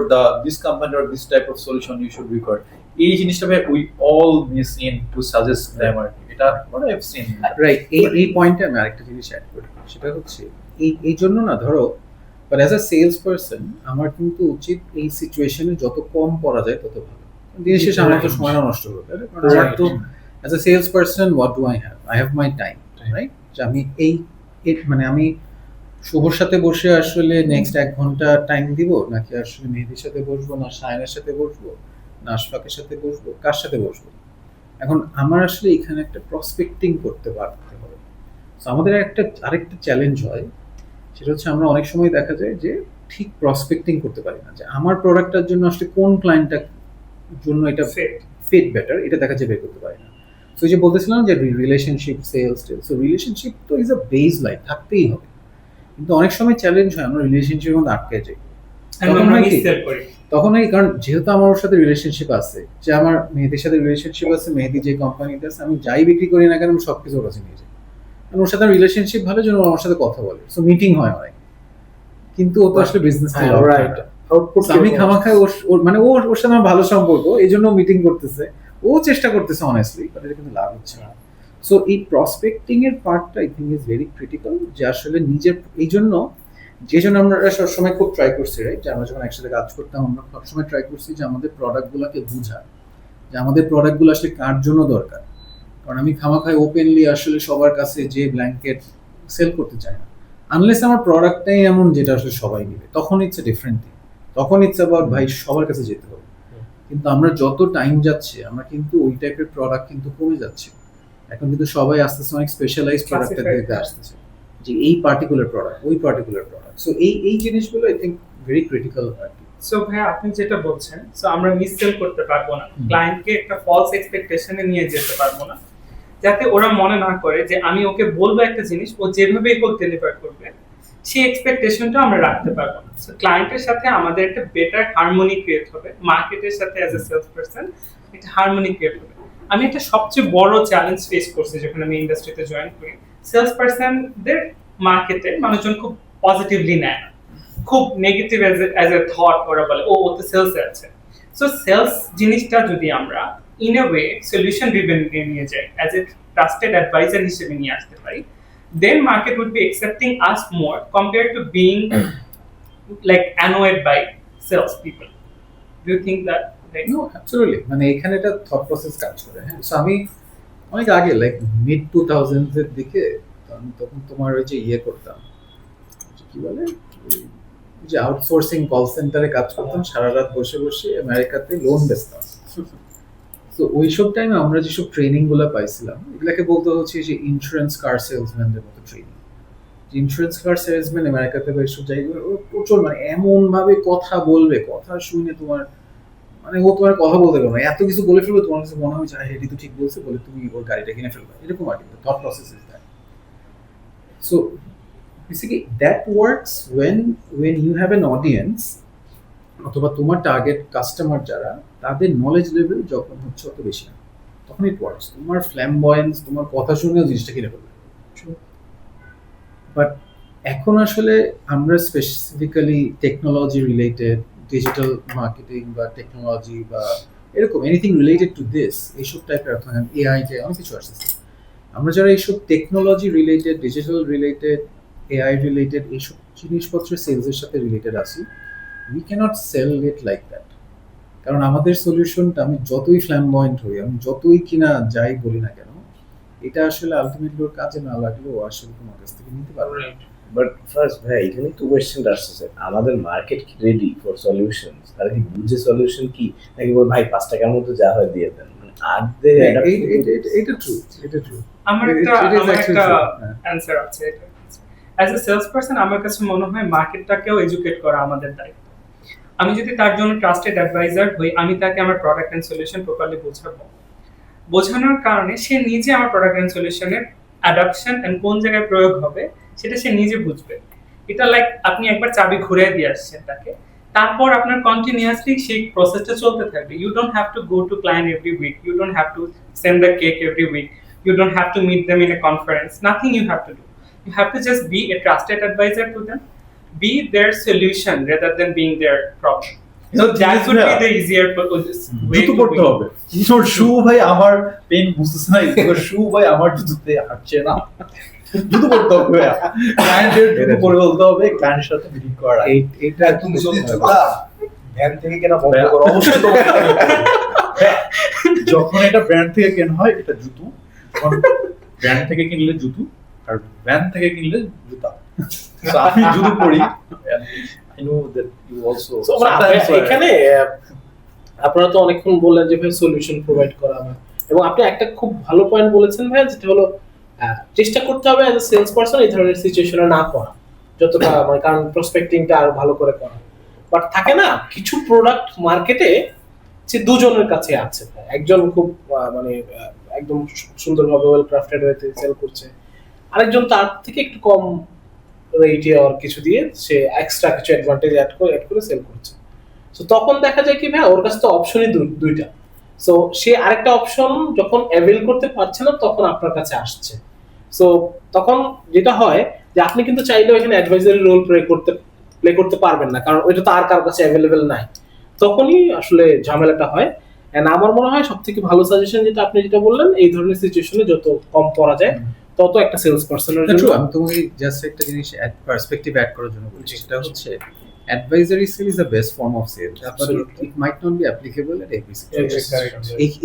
this company or this type of solution you should require. এই জিনিসটা ভাই we all miss in to suggest them আর কি। এটা what I have seen. Right, এই পয়েন্টে আমি আরেকটা জিনিস অ্যাড করি, সেটা হচ্ছে এই জন্য না, ধরো but as a sales person আমার কিন্তু উচিত এই সিচুয়েশনে যত কম করা যায় তত ভালো। দিনের শেষে আমার তো সময় নষ্ট হবে, কারণ আমার তো as a sales person what do I have my time, right? যে আমি মানে আমি শুভর সাথে বসে আসলে নেক্সট 1 ঘন্টা টাইম দিব, নাকি আসলে মেহেদির সাথে বসবো, না শায়নের সাথে বসবো, না আশফাকের সাথে বসবো, কার সাথে বসবো? এখন আমার আসলে এখানে একটা প্রসপেক্টিং করতে পারতে হবে। তো আমাদের আরেকটা চ্যালেঞ্জ হয়, সেটা হচ্ছে আমরা অনেক সময় দেখা যায় যে ঠিক প্রসপেক্টিং করতে পারি না, যে আমার প্রোডাক্টটার জন্য আসলে কোন ক্লায়েন্টটার জন্য এটা ফিট বেটার, এটা দেখা যায় বের করতে পারি না। তো যে বলতেছিলাম যে রিলেশনশিপ সেলস, সো রিলেশনশিপ তো ইজ আ বেস লাইন, থাকতেই হবে, কিন্তু অনেক সময় চ্যালেঞ্জ হয় আমরা রিলেশনশিপের মধ্যে আটকে যাই। তখন এই কারণ যেহেতু আমার ওর সাথে রিলেশনশিপ আছে, যে আমার মেহেদির সাথে রিলেশনশিপ আছে, মেহেদি যে কোম্পানিতে আছে, আমি যাই বিক্রি করি না কেন আমি সবকিছু ওর কাছে নিয়ে যাই, কারণ ওর সাথে রিলেশনশিপ ভালো জন্য আমার সাথে কথা বলে, সো মিটিং হয় অনেক, কিন্তু ও তো আসলে বিজনেস রাইট। আমি খামাখায় ওর মানে ওর সাথে আমার ভালো সম্পর্ক, এই জন্য মিটিং করতেছে, ও চেষ্টা করতেছে অনেস্টলি, বাট এটা কিন্তু লাভ হচ্ছে না। সো এই প্রসপেক্টিং এর পার্টটা I think is very critical, যে আসলে নিজের এই জন্য আমরা সবসময় খুব ট্রাই করছি, রাইট? যে আমরা যখন একসাথে কাজ করতাম আমরা সবসময় ট্রাই করছি যে আমাদের প্রোডাক্টগুলোকে বোঝা, যে আমাদের প্রোডাক্টগুলো আসলে কার জন্য দরকার। কারণ আমি খামাখায় ওপেনলি আসলে সবার কাছে যে ব্ল্যাঙ্কেট সেল করতে চাই না, আনলেস আমার প্রোডাক্টটাই এমন যেটা আসলে সবাই নেবে, তখন ইটস এ ডিফারেন্ট থিং, তখন ইটস অ্যাবাউট ভাই সবার কাছে যেতে হবে। কিন্তু আমরা যত টাইম যাচ্ছে আমরা কিন্তু ওই টাইপের প্রোডাক্ট কিন্তু কমে যাচ্ছে। এখন কিন্তু সবাই আস্তে আস্তে অনেক স্পেশালাইজড প্রোডাক্টের দিকে আসতেছে, যে এই পার্টিকুলার প্রোডাক্ট, ওই পার্টিকুলার প্রোডাক্ট। সো এই জিনিসগুলো আই থিঙ্ক ভেরি ক্রিটিক্যাল আর কি। সো ভাই আপনি যেটা বলছেন, সো আমরা মিসসেল করতে পারবো না, ক্লায়েন্টকে একটা ফলস এক্সপেকটেশনে নিয়ে যেতে পারবো না, যাতে ওরা মনে না করে যে আমি ওকে বলবো একটা জিনিস, ও যেভাবে হোক ডেলিভার করবে, সেই এক্সপেকটেশনটা আমরা রাখতে পারবো না। সো ক্লায়েন্টের সাথে আমাদের একটা বেটার হারমোনি ক্রিয়েট হবে, মার্কেটের সাথে অ্যাজ এ সেলস পারসন একটা হারমোনি ক্রিয়েট হবে। আমি একটা সবচেয়ে বড় চ্যালেঞ্জ ফেস করছি যখন আমি ইন্ডাস্ট্রিতে জয়েন করি, সেলস পারসনদের মার্কেটে মানুষজন খুব পজিটিভলি নেয় না, খুব নেগেটিভ অ্যাজ এ থট ওরা বলে ও তো সেলসে আছে। সো সেলস জিনিসটা যদি আমরা in a way solution driven নিয়ে যাই, অ্যাজ এ ট্রাস্টেড অ্যাডভাইজার হিসেবে নিয়ে আসতে পারি, then market would be accepting us more compared to being like annoyed by sales people. Do you think that? Right? No, absolutely. মানে এখানে একটা থট প্রসেস কাজ করে। হ্যাঁ, সো আমি অনেক আগে লাইক মিড 2000s এর দিকে তখন তোমার ওই যে ইয়ে করতাম, কি বলে, যে আউটসোর্সিং কল সেন্টারে কাজ করতাম, সারা রাত বসে বসে আমেরিকাতে লোন বেচতাম। তো ওইসব টাইমে আমরা যেসব ট্রেনিং গুলো পাইছিলাম, এগুলাকে বলতে হচ্ছে যে ইন্স্যুরেন্স কার সেলসম্যানদের মতো ট্রেনিং, ইন্স্যুরেন্স কার সেলসম্যান আমেরিকাতে বা এসব জায়গায় ও প্রচুর মানে এমন ভাবে কথা বলবে, কথা শুনে তোমার মানে ও তোমার কথা বলতে পারবে না, এত কিছু বলে ফেলবে তোমার কাছে মনে হয় যে হেডি তো ঠিক বলছে বলে তুমি ওর গাড়িটা কিনে ফেলবে, এরকম আর কি thought process is that. So basically that works when you have an audience অথবা তোমার টার্গেট কাস্টমার যারা, তাদের নলেজ লেভেল যখন হচ্ছে অত বেশি না, তখন ইট ওয়ার্কস। তোমার ফ্ল্যামবয়েন্স, তোমার কথা শুনেও জিনিসটা কিনে ফেলবে। বাট এখন আসলে আমরা specifically technology related, digital marketing বা টেকনোলজি বা এরকম এনিথিং রিলেটেড টু দিস, এইসব টাইপের এআই কে অনেক কিছু আসছে। আমরা যারা এইসব technology related, digital related, AI related এইসব জিনিসপত্রের সেলসের সাথে রিলেটেড আছি, we can't sell it like that. কারণ আমাদের সলিউশনটা, আমি যতই ফ্ল্যামবয়েন্ট হই, আমি যতই কিনা যাই বলি না কেন, এটা আসলে আলটিমেটলি ওর কাজে না লাগলেও আসলে তোমার কাছ থেকে নিতে পারবে। বাট ফার্স্ট ভাই এখানে তো কোয়েশ্চেনটা আসছে, আমাদের মার্কেট কি রেডি ফর সলিউশন? তারা কি বুঝে সলিউশন কি, নাকি বল ভাই 5 টাকার মধ্যে যা হয় দিয়ে দেন, মানে আর দে এটা ট্রু, এটা ট্রু। আমার It- একটা it is আমার actually একটা true, হ্যাঁ। অ্যানসার আছে এটা। অ্যাজ এ সেলস পারসন আমার কাছে মনে হয় মার্কেটটাকেও এডুকেট করা আমাদের দায়িত্ব। আমি যদি তার জন্য ট্রাস্টেড অ্যাডভাইজার হই, আমি তাকে আমার প্রোডাক্ট এন্ড সলিউশন প্রপারলি বোঝাবো। বোঝানোর কারণে সে নিজে আমার প্রোডাক্ট এন্ড সলিউশনের অ্যাডাপশন এন্ড কোন জায়গায় প্রয়োগ হবে সেটা সে নিজে বুঝবে। এটা লাইক আপনি একবার চাবি ঘুরে দিয়ে আসছেন তাকে, তারপর আপনার কন্টিনিউয়াসলি সেই প্রসেসটা চলতে থাকবে। You don't have to go to client every week, you don't have to send the cake every week, you don't have to meet them in a conference, nothing you have to do. You have to just be a trusted advisor to them, be their solution rather than being their problem. So that would be the easier way জুতো to পড়তে be. হবে। তোর শু ভাই আমার পেন বুঝতেছে না, তোর শু ভাই আমার জুতোতে হাঁটছে না, জুতো পড়তে হবে ভাইয়া। ক্লায়েন্টের জুতো পরে বলতে হবে, ক্লায়েন্টের সাথে মিটিং করার আগে। এটা তুমি যদি জুতা ভ্যান থেকে কেনা বন্ধ করো, অবশ্যই তো যখন এটা ব্র্যান্ড থেকে কেনা হয় এটা জুতো, যখন ব্র্যান্ড থেকে কিনলে জুতো, আর ভ্যান থেকে কিনলে জুতা। So, আমি জুতো পরি, I know that you also So, এখানে আপনারা তো অনেকক্ষণ বললেন যে ভাই সলিউশন প্রোভাইড করা হয়, এবং আপনি একটা খুব ভালো পয়েন্ট বলেছেন ভাই, যেটা হলো চেষ্টা করতে হবে অ্যাজ এ সেলস পারসন এই ধরনের সিচুয়েশনে না পড়া, যতটা মানে কারণ প্রসপেক্টিংটা আরো ভালো করে করা। বাট থাকে না কিছু প্রোডাক্ট মার্কেটে যে দুজনের কাছে আছে, একজন খুব মানে একদম সুন্দরভাবে ওয়েল ক্রাফটেড হয়েছে সেল করছে, আরেকজন তার থেকে একটু কম রেটে আর কিছু দিয়ে সে এক্সট্রা কিছু অ্যাডভান্টেজ অ্যাড করে সেল করছে। সো তখন দেখা যায় কি ভাই ওর কাছে তো অপশনই দুইটা, সো সে আরেকটা অপশন যখন অ্যাভেল করতে পারছে না তখন আপনার কাছে আসছে। সো তখন যেটা হয় যে আপনি কিন্তু চাইলেও এখানে অ্যাডভাইজারি রোল প্লে করতে পারবেন না, কারণ ওইটা তো আর কারোর কাছে অ্যাভেলেবেল নাই। তখনই আসলে ঝামেলাটা হয়। এন্ড আমার মনে হয় সবথেকে ভালো সাজেশন যেটা আপনি যেটা বললেন, এই ধরনের সিচুয়েশনে যত কম পড়া যায় তত একটা সেলস পারসনের জন্য। আমি তোমাকে জাস্ট একটা জিনিস পার্সপেক্টিভ অ্যাড করার জন্য বলছি, সেটা হচ্ছে advisory sale is the best form of sales, but Absolutely. it might not be applicable at every situation. Correct.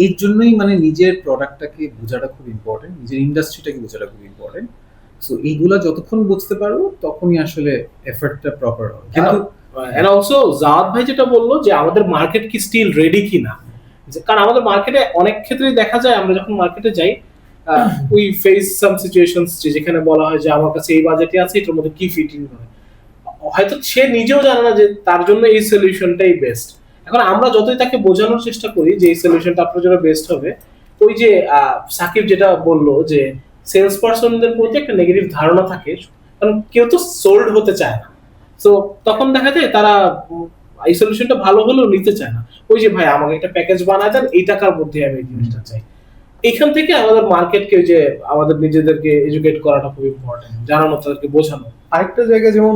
এর জন্যই মানে নিজের প্রোডাক্টটাকে বোঝাটা খুব ইম্পর্টেন্ট, নিজের ইন্ডাস্ট্রিটাকে বোঝাটা খুব ইম্পর্টেন্ট। সো এইগুলা যতক্ষণ বুঝতে পারবো তখনই আসলে এফর্টটা প্রপার হবে। কিন্তু এন্ড অলসো জাওয়াদ ভাই যেটা বললো যে আমাদের মার্কেট কি স্টিল রেডি কিনা, কারণ আমাদের মার্কেটে অনেক ক্ষেত্রেই দেখা যায় আমরা যখন মার্কেটে যাই উই ফেস সাম সিচুয়েশনস যেখানে বলা হয় যে আমার কাছে এই বাজেটই আছে, এটার মধ্যে কি ফিটিং হয়, হয়তো সে নিজেও জানে না যে তার জন্য এই সলিউশনটাই বেস্ট। এখন আমরা যতই তাকে বোঝানোর চেষ্টা করি যে এই সলিউশনটা আপনার জন্য বেস্ট হবে, ওই যে সাকিব যেটা বললো যে সেলস পারসনদের প্রতি একটা নেগেটিভ ধারণা থাকে, কারণ কেউ তো সোল্ড হতে চায় না। তো তখন দেখা যায় তারা এই সলিউশনটা ভালো হলেও নিতে চায় না, ওই যে ভাই আমাকে একটা প্যাকেজ বানায় দেন এই টাকার মধ্যে আমি এই জিনিসটা চাই। এখান থেকে আমাদের মার্কেটকে যে আমাদের নিজেদেরকে এডুকেট করাটা খুব ইম্পর্টেন্ট, জানানো, তাদেরকে বোঝানো। আরেকটা জায়গা যেমন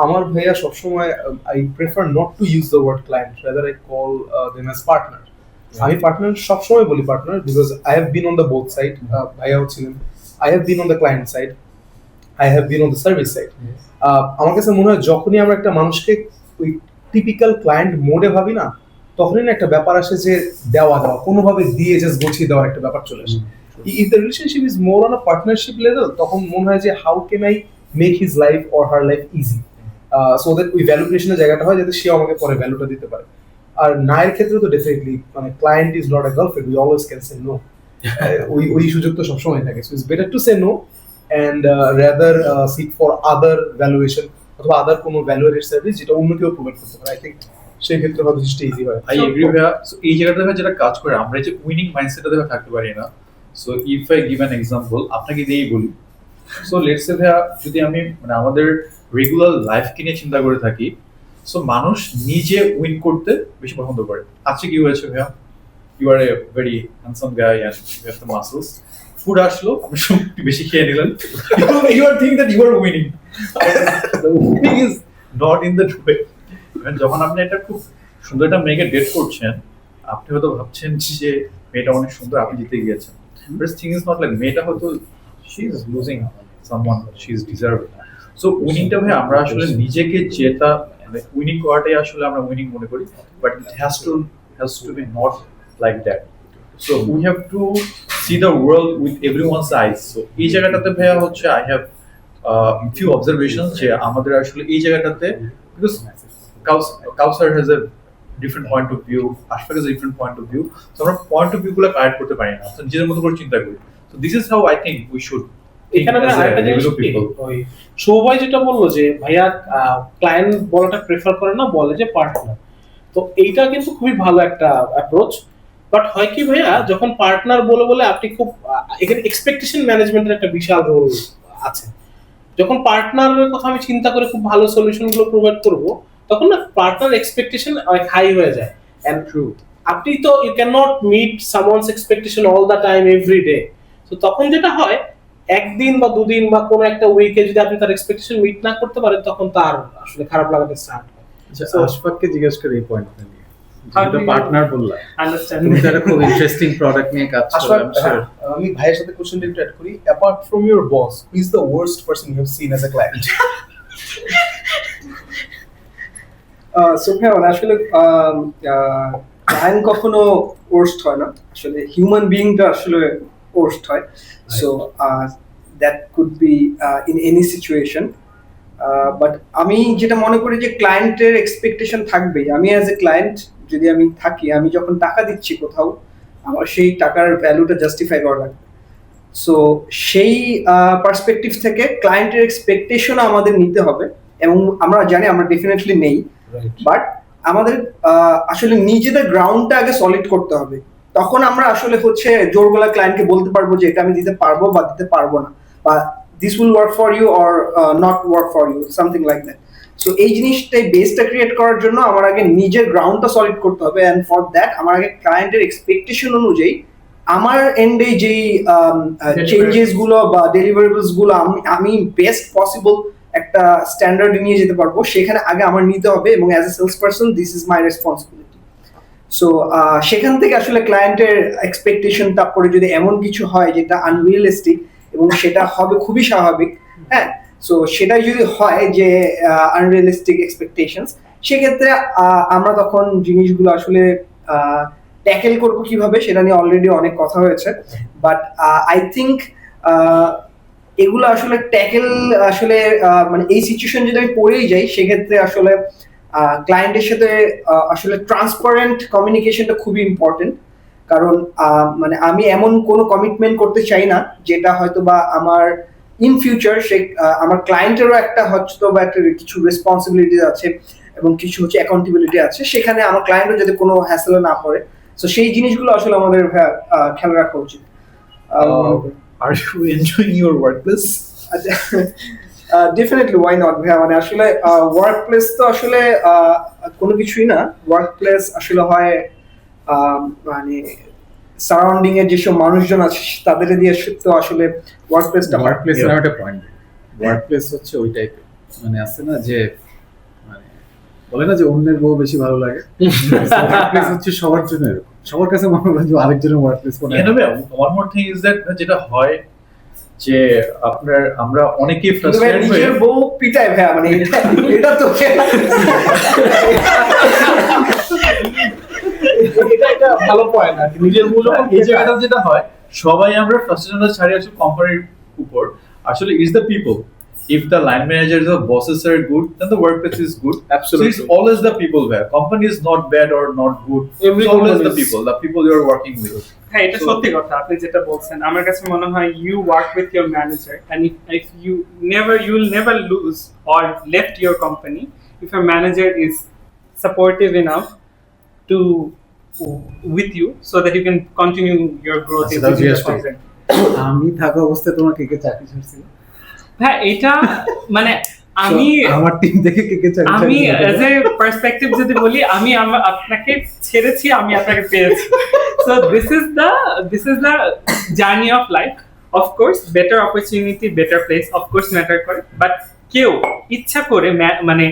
আমার ভাইয়া সবসময় I prefer not to use the word client, rather I call them as partner. আমি পার্টনার সবসময় বলি partner, because I have been on the both side. ভাইয়াও ছিলেন, I have been on the client side, I have been on the service side. আমার কাছে মনে হয় যখনই আমরা একটা মানুষকে ওই টিপিক্যাল ক্লায়েন্ট মোডে ভাবি না, তখনই না একটা ব্যাপার আসে যে দেওয়া কোনোভাবে দিয়ে জাস্ট গুছিয়ে দেওয়ার একটা ব্যাপার চলে আসে। If the relationship is more on a partnership level, তখন মনে হয় যে how can I make his life or her life easy, so that ওই ভ্যালু ক্রিয়েশনের জায়গাটা হয় যাতে সে আমাকে পরে ভ্যালুটা দিতে পারে। আর নায়ের ক্ষেত্রে তো ডেফিনেটলি মানে client is not a girlfriend, we always can say no, ওই সুযোগ তো সবসময় থাকে। So it's better to say no and rather seek for other valuation অথবা আদার কোনো ভ্যালুয়েটেড সার্ভিস যেটা অন্য কেউ প্রোভাইড করতে পারে। আই থিঙ্ক সেই ক্ষেত্রে হয়তো জিনিসটা ইজি হয়। আই এগ্রি ভাইয়া। সো এই জায়গাটা ভাই যেটা কাজ করে আমরা যে উইনিং মাইন্ডসেটটা দেখে থাকতে পারি না। So if I give an example, আপনাকে দিয়েই বলি। সো লেটস সে ভাইয়া যদি আমি মানে আমাদের রেগুলার লাইফকে নিয়ে চিন্তা করে থাকি, সো মানুষ নিজে উইন করতে বেশি পছন্দ করে। আজকে কি হয়েছে ভাইয়া, you are a very handsome guy and you have the muscles, food আসলো, আপনি সব একটু বেশি খেয়ে নিলেন, you are think that you are winning. The winning is not in that way. যখন আপনি একটা খুব সুন্দর একটা মেয়েকে ডেট করছেন, আপনি হয়তো ভাবছেন যে মেয়েটা অনেক সুন্দর, আপনি জিতে গিয়েছেন। But thing is not like, মেয়েটা হয়তো she is losing someone she is deserving. So উইনিংটা ভাই আমরা আসলে নিজেকে জেতা, মানে উইনিং করাটাই আসলে আমরা উইনিং মনে করি, but it has to be not like that. So we have to see the world with everyone's eyes. So এই জায়গাটাতে ভাইয়া হচ্ছে আই হ্যাভ ফিউ অবজারভেশনস যে আমাদের আসলে এই জায়গাটাতে, because Kausar has a different point of view, Ashfaq has a different point of view, so আমরা point of view গুলো কারেক্ট করতে পারি না, তো নিজের মতো করে চিন্তা করি। So this is how I think we should think এখানে as a আরেকটা জিনিস regular people. ওই সবাই যেটা বললো যে ভাইয়া ক্লায়েন্ট বলাটা প্রেফার করে না, বলে যে পার্টনার। তো এইটা কিন্তু খুবই ভালো একটা অ্যাপ্রোচ। বাট হয় কি ভাইয়া, যখন পার্টনার বলে বলে আপনি খুব এখানে এক্সপেকটেশন ম্যানেজমেন্টের একটা বিশাল রোল আছে। যখন পার্টনারের কথা আমি চিন্তা করে খুব ভালো সলিউশন গুলো প্রোভাইড করবো, তখন না পার্টনার এক্সপেকটেশন অনেক হাই হয়ে যায়। And True. আপনি তো you can not meet someone's expectation all the time every day. তো তখন যেটা হয়, একদিন বা দুদিন বা কোনো একটা উইকে যদি আপনি তার এক্সপেকটেশন মিট না করতে পারেন, তখন তার আসলে খারাপ লাগাতে স্টার্ট হয়। আচ্ছা, So- আশফাককে জিজ্ঞেস করি এই পয়েন্টটা নিয়ে, How যেটা do you- পার্টনার বললা, আন্ডারস্ট্যান্ড। তুমি তো একটা খুব ইন্টারেস্টিং প্রোডাক্ট নিয়ে কাজ করো, আসলে I'm sure. আমি ভাইয়ের সাথে কোশ্চেনটা একটু অ্যাড করি। Apart from your boss, who is the worst person you have seen as a client? So ভাই আসলে ক্লায়েন্ট কখনো ওর্স্ট হয় না, আসলে হিউম্যান বিইংটা আসলে ওর্স্ট হয়। So that could be in any situation. But আমি যেটা মনে করি যে ক্লায়েন্টের এক্সপেকটেশন থাকবেই। আমি অ্যাজ এ ক্লায়েন্ট যদি আমি থাকি, আমি যখন টাকা দিচ্ছি কোথাও, আমার সেই টাকার ভ্যালুটা জাস্টিফাই করা লাগবে। সো সেই পার্সপেক্টিভ থেকে ক্লায়েন্টের এক্সপেকটেশন আমাদের নিতে হবে, এবং আমরা জানি আমরা ডেফিনেটলি নেই। বাট আমাদের আসলে নিজেদের গ্রাউন্ডটা আগে সলিড করতে হবে, তখন আমরা আসলে হচ্ছে জোর গলা ক্লায়েন্টকে বলতে পারবো যে এটা আমি দিতে পারবো বা দিতে পারবো না, বা this will work for you or not work for you, something like that. So এই জিনিসটাই বেসটা ক্রিয়েট করার জন্য আমার আগে নিজের গ্রাউন্ডটা সলিড করতে হবে, অ্যান্ড ফর দ্যাট আমার আগে ক্লায়েন্টের এক্সপেকটেশন অনুযায়ী আমার এন্ডে যেই চেঞ্জেস গুলো বা ডেলিভারেবলস গুলো আমি বেস্ট পসিবল একটা স্ট্যান্ডার্ড নিয়ে যেতে পারবো, সেখানে আগে আমার নিতে হবে, এবং as a sales person this is my responsibility. So সেখান থেকে আসলে ক্লায়েন্টের এক্সপেকটেশনটা পরে যদি এমন কিছু হয় যেটা আনরিয়েলিস্টিক, এবং সেটা হবে খুবই স্বাভাবিক, হ্যাঁ। সো সেটাই যদি হয় যে আনরিয়েলিস্টিক এক্সপেকটেশনস, সেক্ষেত্রে আমরা তখন জিনিসগুলো আসলে ট্যাকেল করবো কিভাবে, সেটা নিয়ে অলরেডি অনেক কথা হয়েছে। বাট আই থিঙ্ক এগুলো আসলে ট্যাকেল আসলে মানে এই সিচুয়েশন যদি আমি পড়েই যাই, সেক্ষেত্রে আসলে ক্লায়েন্টের সাথে আসলে ট্রান্সপারেন্ট কমিউনিকেশনটা খুবই ইম্পর্টেন্ট। কারণ মানে আমি এমন কোনো কমিটমেন্ট করতে চাই না যেটা হয়তো বা আমার ইন ফিউচার সে আমার ক্লায়েন্টেরও একটা হয়তো বা একটা কিছু রেসপন্সিবিলিটি আছে এবং কিছু হচ্ছে অ্যাকাউন্টেবিলিটি আছে, সেখানে আমার ক্লায়েন্টও যাতে কোনো হ্যাসেলে না পড়ে। তো সেই জিনিসগুলো আসলে আমাদের খেয়াল রাখা উচিত। Are you enjoying your workplace? Definitely why not ভাইয়া, মানে আসলে ওয়ার্ক প্লেস তো আসলে কোনো কিছুই না। ওয়ার্ক প্লেস আসলে হয় মানে সারাউন্ডিং এর যেসব মানুষজন আছে তাদের দিয়ে তো আসলে ওয়ার্ক প্লেসটা হয়। ওয়ার্ক প্লেস এর একটা পয়েন্ট, ওয়ার্ক প্লেস হচ্ছে ওই টাইপের, মানে আছে না যে মানে বলে না যে অন্যের বউ বেশি ভালো লাগে, ওয়ার্ক প্লেস হচ্ছে সবার জন্য এরকম, সবার কাছে মনে হয় যে আরেকজনের ওয়ার্ক প্লেস কোনো one more thing is that যেটা হয় যে আমরা অনেকেই ফ্রাস্ট্রেটেড হয়ে নিজের বউ পিটায় ভাইয়া, মানে এটা তো এটা একটা ভালো পয়েন্ট আর কি, নিজের মূল্যবান এই জায়গাটা যেটা হয়, সবাই আমরা ফ্রাস্ট্রেশনটা ছাড়ি আসলে কোম্পানির উপর, আসলে is the people if the line managers or bosses are good, then the workplace is good. So Absolutely. it's always the people where company is not bad or not good. Every It's always company is- the people you are working with. হ্যাঁ এটা সত্যি কথা আপনি যেটা বলছেন আমার কাছে মনে হয় you work with your manager and if you will never lose or left your company if your manager is supportive enough to with you so that you can continue your growth in আচ্ছা, the that's company. আমি থাকা অবস্থায় তোমার কে কে চাকরি ছাড়ছিল? হ্যাঁ এটা মানে আমি So, আমার টিম থেকে কে কে চাকরি আমি ছাড়ছিল? অ্যাজ এ পার্সপেক্টিভ যদি বলি আমি আপনাকে ছেড়েছি আমি আপনাকে পেয়েছি so this is the journey of life of course better opportunity better place of course matter করে বাট কেউ ইচ্ছা করে মানে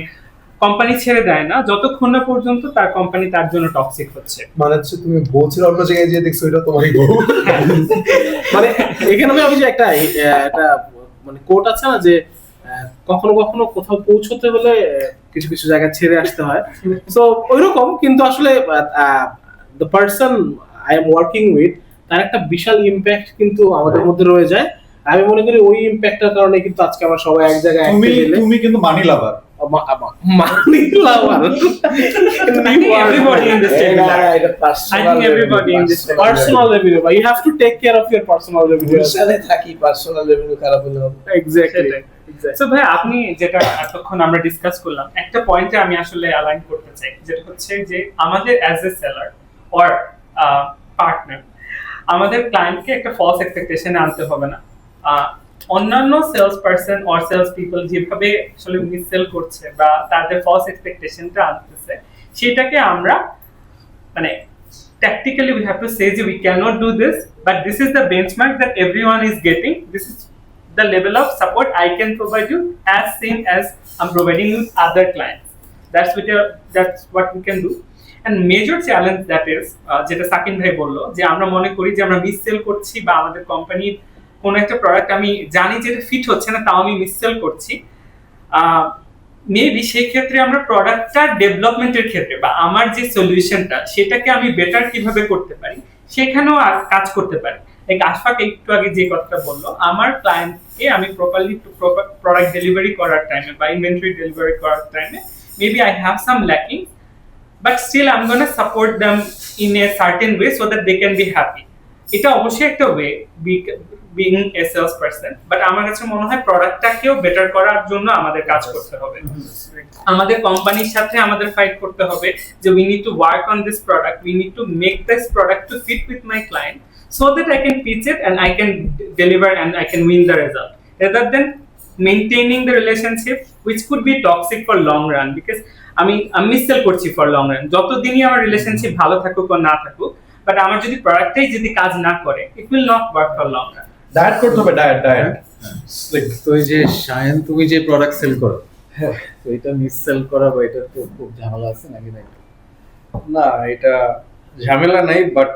কোম্পানি ছেড়ে দেয় না যতক্ষণ না পর্যন্ত তার কোম্পানি তার জন্য টক্সিক হচ্ছে মানে হচ্ছে তুমি বলছিল অন্য জায়গায় যে দেখছো এটা তোমারই বউ। মানে এখানে আমি যে একটা মানে কোট আছে না যে কখনো কখনো কোথাও পৌঁছতে হলে কিছু কিছু জায়গা ছেড়ে আসতে হয় সো ওইরকম কিন্তু আসলে the person I am working with তার একটা বিশাল ইমপ্যাক্ট কিন্তু আমাদের মধ্যে রয়ে যায় আমি মনে করি ওই ইমপ্যাক্টের কারণে কিন্তু আজকে আমরা সবাই এক জায়গায় তুমি কিন্তু মানি লাভার। মানি লাভার everybody in this এই table না, না, এটা I think everybody in this table personal revenue বা you have to take care of your personal revenue গুলশানে থাকি, পার্সোনাল রেভিনিউ খারাপ হলে হবে। এক্স্যাক্টলি সো ভাই আপনি যেটা এতক্ষণ আমরা ডিসকাস করলাম একটা পয়েন্টে আমি আসলে অ্যালাইন করতে চাই যেটা হচ্ছে যে আমাদের as a seller or partner আমাদের ক্লায়েন্টকে একটা ফলস এক্সপেকটেশনে আনতে হবে না অন্যান্য sales person or sales people যেভাবে আসলে মিসসেল করছে বা তাদের ফলস এক্সপেকটেশনটা আনতেছে সেটাকে আমরা মানে tactically we have to say that we cannot do this but this is the benchmark that everyone is getting this is the level of support I can provide you as same as I'm providing you other clients that's what we can do and major challenge that is যেটা সাকিন ভাই বললো যে আমরা মনে করি যে আমরা মিসসেল করছি বা আমাদের কোম্পানির কোন একটা প্রোডাক্ট আমি জানি যে এটা ফিট হচ্ছে না তাও আমি মিসসেল করছি মেবি সেই ক্ষেত্রে আমরা প্রোডাক্টটা ডেভেলপমেন্টের ক্ষেত্রে বা আমার যে সলিউশনটা সেটাকে আমি বেটার কিভাবে করতে পারি সেখানেও কাজ করতে পারি লাইক আশফাক একটু আগে যে কথাটা বললো আমার ক্লায়েন্টকে আমি প্রপারলি প্রোডাক্ট ডেলিভারি করার টাইমে বা ইনভেন্টরি ডেলিভারি করার টাইমে maybe I have some lacking but still I am gonna support them in a certain way so that they can be happy এটা অবশ্যই একটা way being a salesperson but আমার কাছে মনে হয় প্রোডাক্টটাকেও বেটার করার জন্য আমাদের কাজ করতে হবে আমাদের কোম্পানির সাথে আমাদের ফাইট করতে হবে যে we need to work on this product we need to make this product to fit with my client so that I can pitch it and I can deliver and I can win the result rather than maintaining the relationship which could be toxic for long run because আমি মিসসেল করছি ফর লং রান যতদিনই আমার রিলেশনশিপ ভালো থাকুক বা না থাকুক বাট আমার যদি প্রোডাক্টটাই যদি কাজ না করে it will not work for long run diet করতে হবে ডায়েট তো এই যে শায়ন তুমি যে প্রোডাক্ট সেল করো তো এটা মিস সেল করা বা এটা তো খুব ঝামেলা আছে নাকি নাকি? না এটা ঝামেলা নাই বাট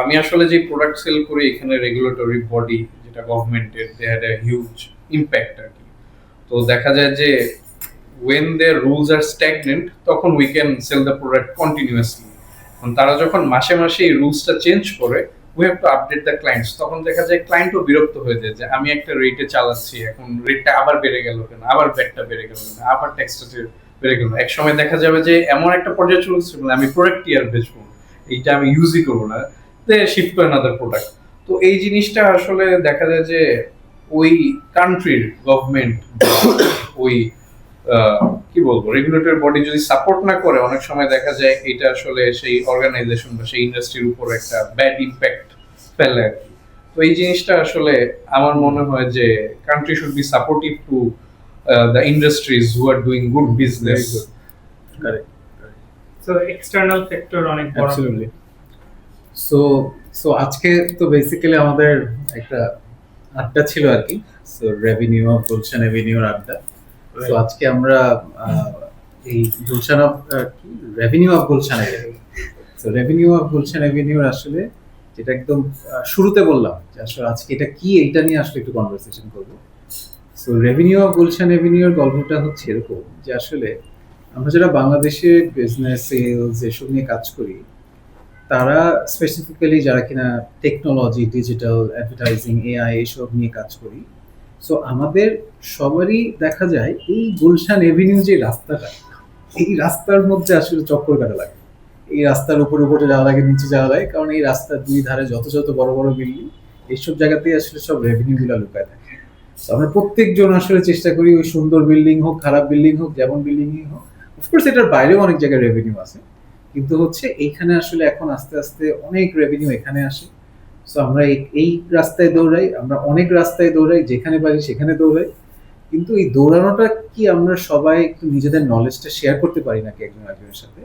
আমি আসলে যে প্রোডাক্ট সেল করি এখানে রেগুলেটরি বডি যেটা গভর্নমেন্টের they had a huge impact আর কি তো দেখা যায় যে when their rules are stagnant তখন we can sell the product continuously তারা যখন মাসে মাসে এই রুলসটা চেঞ্জ করে we have to update the clients তখন দেখা যায় ক্লায়েন্টও বিরক্ত হয়ে যায় যে আমি একটা রেটে চালাচ্ছি এখন রেটটা আবার বেড়ে গেল কেন আবার ব্যাকটা বেড়ে গেল কেন আবার ট্যাক্সটা বেড়ে গেল এক সময় দেখা যাবে যে এমন একটা পর্যায়ে চলে আসছে আমি প্রোডাক্টই আর বেচবো এইটা আমি ইউজই করবো না শিফট টু অ্যানাদার প্রোডাক্ট তো এই জিনিসটা আসলে দেখা যায় যে ওই কান্ট্রির গভর্নমেন্ট ওই কি বলবো রেগুলেটরি বডি যদি সাপোর্ট না করে অনেক সময় দেখা যায় এটা আসলে সেই অর্গানাইজেশন বা সেই ইন্ডাস্ট্রির উপর একটা ব্যাড ইম্প্যাক্ট ফেলে আর কি তো এই জিনিসটা আসলে আমার মনে হয় যে country should be supportive to the industries who are doing good business correct so external factor অনেক বড় অ্যাবসলিউটলি সো আজকে তো বেসিক্যালি আমাদের একটা আড্ডা ছিল আর কি সো রেভিনিউ অফ গুলশান এভিনিউর আড্ডা তো আজকে আমরা এই Gulshan of revenue of Gulshan avenue so revenue of Gulshan এভিনিউর আসলে যেটা একদম শুরুতে বললাম যে আসলে আজকে এটা কি এইটা নিয়ে আসলে একটু কনভারসেশন করবো সো রেভিনিউ অফ গুলশান এভিনিউর গল্পটা হচ্ছে এরকম যে আসলে আমরা যারা বাংলাদেশে বিজনেস সেলস এসব নিয়ে কাজ করি তারা স্পেসিফিক্যালি যারা কিনা টেকনোলজি ডিজিটাল অ্যাডভার্টাইজিং এআই এসব নিয়ে কাজ করি সো আমাদের সবারই দেখা যায় এই গুলশান এভিনিউ যে রাস্তাটা, এই রাস্তার মধ্যে আসলে চক্কর কাটা লাগে। এই রাস্তার উপরে উপরে যাওয়া লাগে, নিচে যাওয়া লাগে, কারণ এই রাস্তার দুই ধারে যত যত বড় বড় বিল্ডিং, এইসব জায়গাতেই আসলে সব রেভিনিউ গুলো লুকায় থাকে। তো আমরা প্রত্যেকজন আসলে চেষ্টা করি ওই সুন্দর বিল্ডিং হোক, খারাপ বিল্ডিং হোক, যেমন বিল্ডিংই হোক, অফকোর্স এটার বাইরেও অনেক জায়গায় রেভিনিউ আছে, কিন্তু হচ্ছে এইখানে আসলে এখন আস্তে আস্তে অনেক রেভিনিউ এখানে আসে। সো আমরা এই রাস্তায় দৌড়াই, আমরা অনেক রাস্তায় দৌড়াই, যেখানে পারি সেখানে দৌড়াই, কিন্তু এই দৌড়ানোটা কি আমরা সবাই একটু নিজেদের নলেজটা শেয়ার করতে পারি নাকি একজন একজনের সাথে,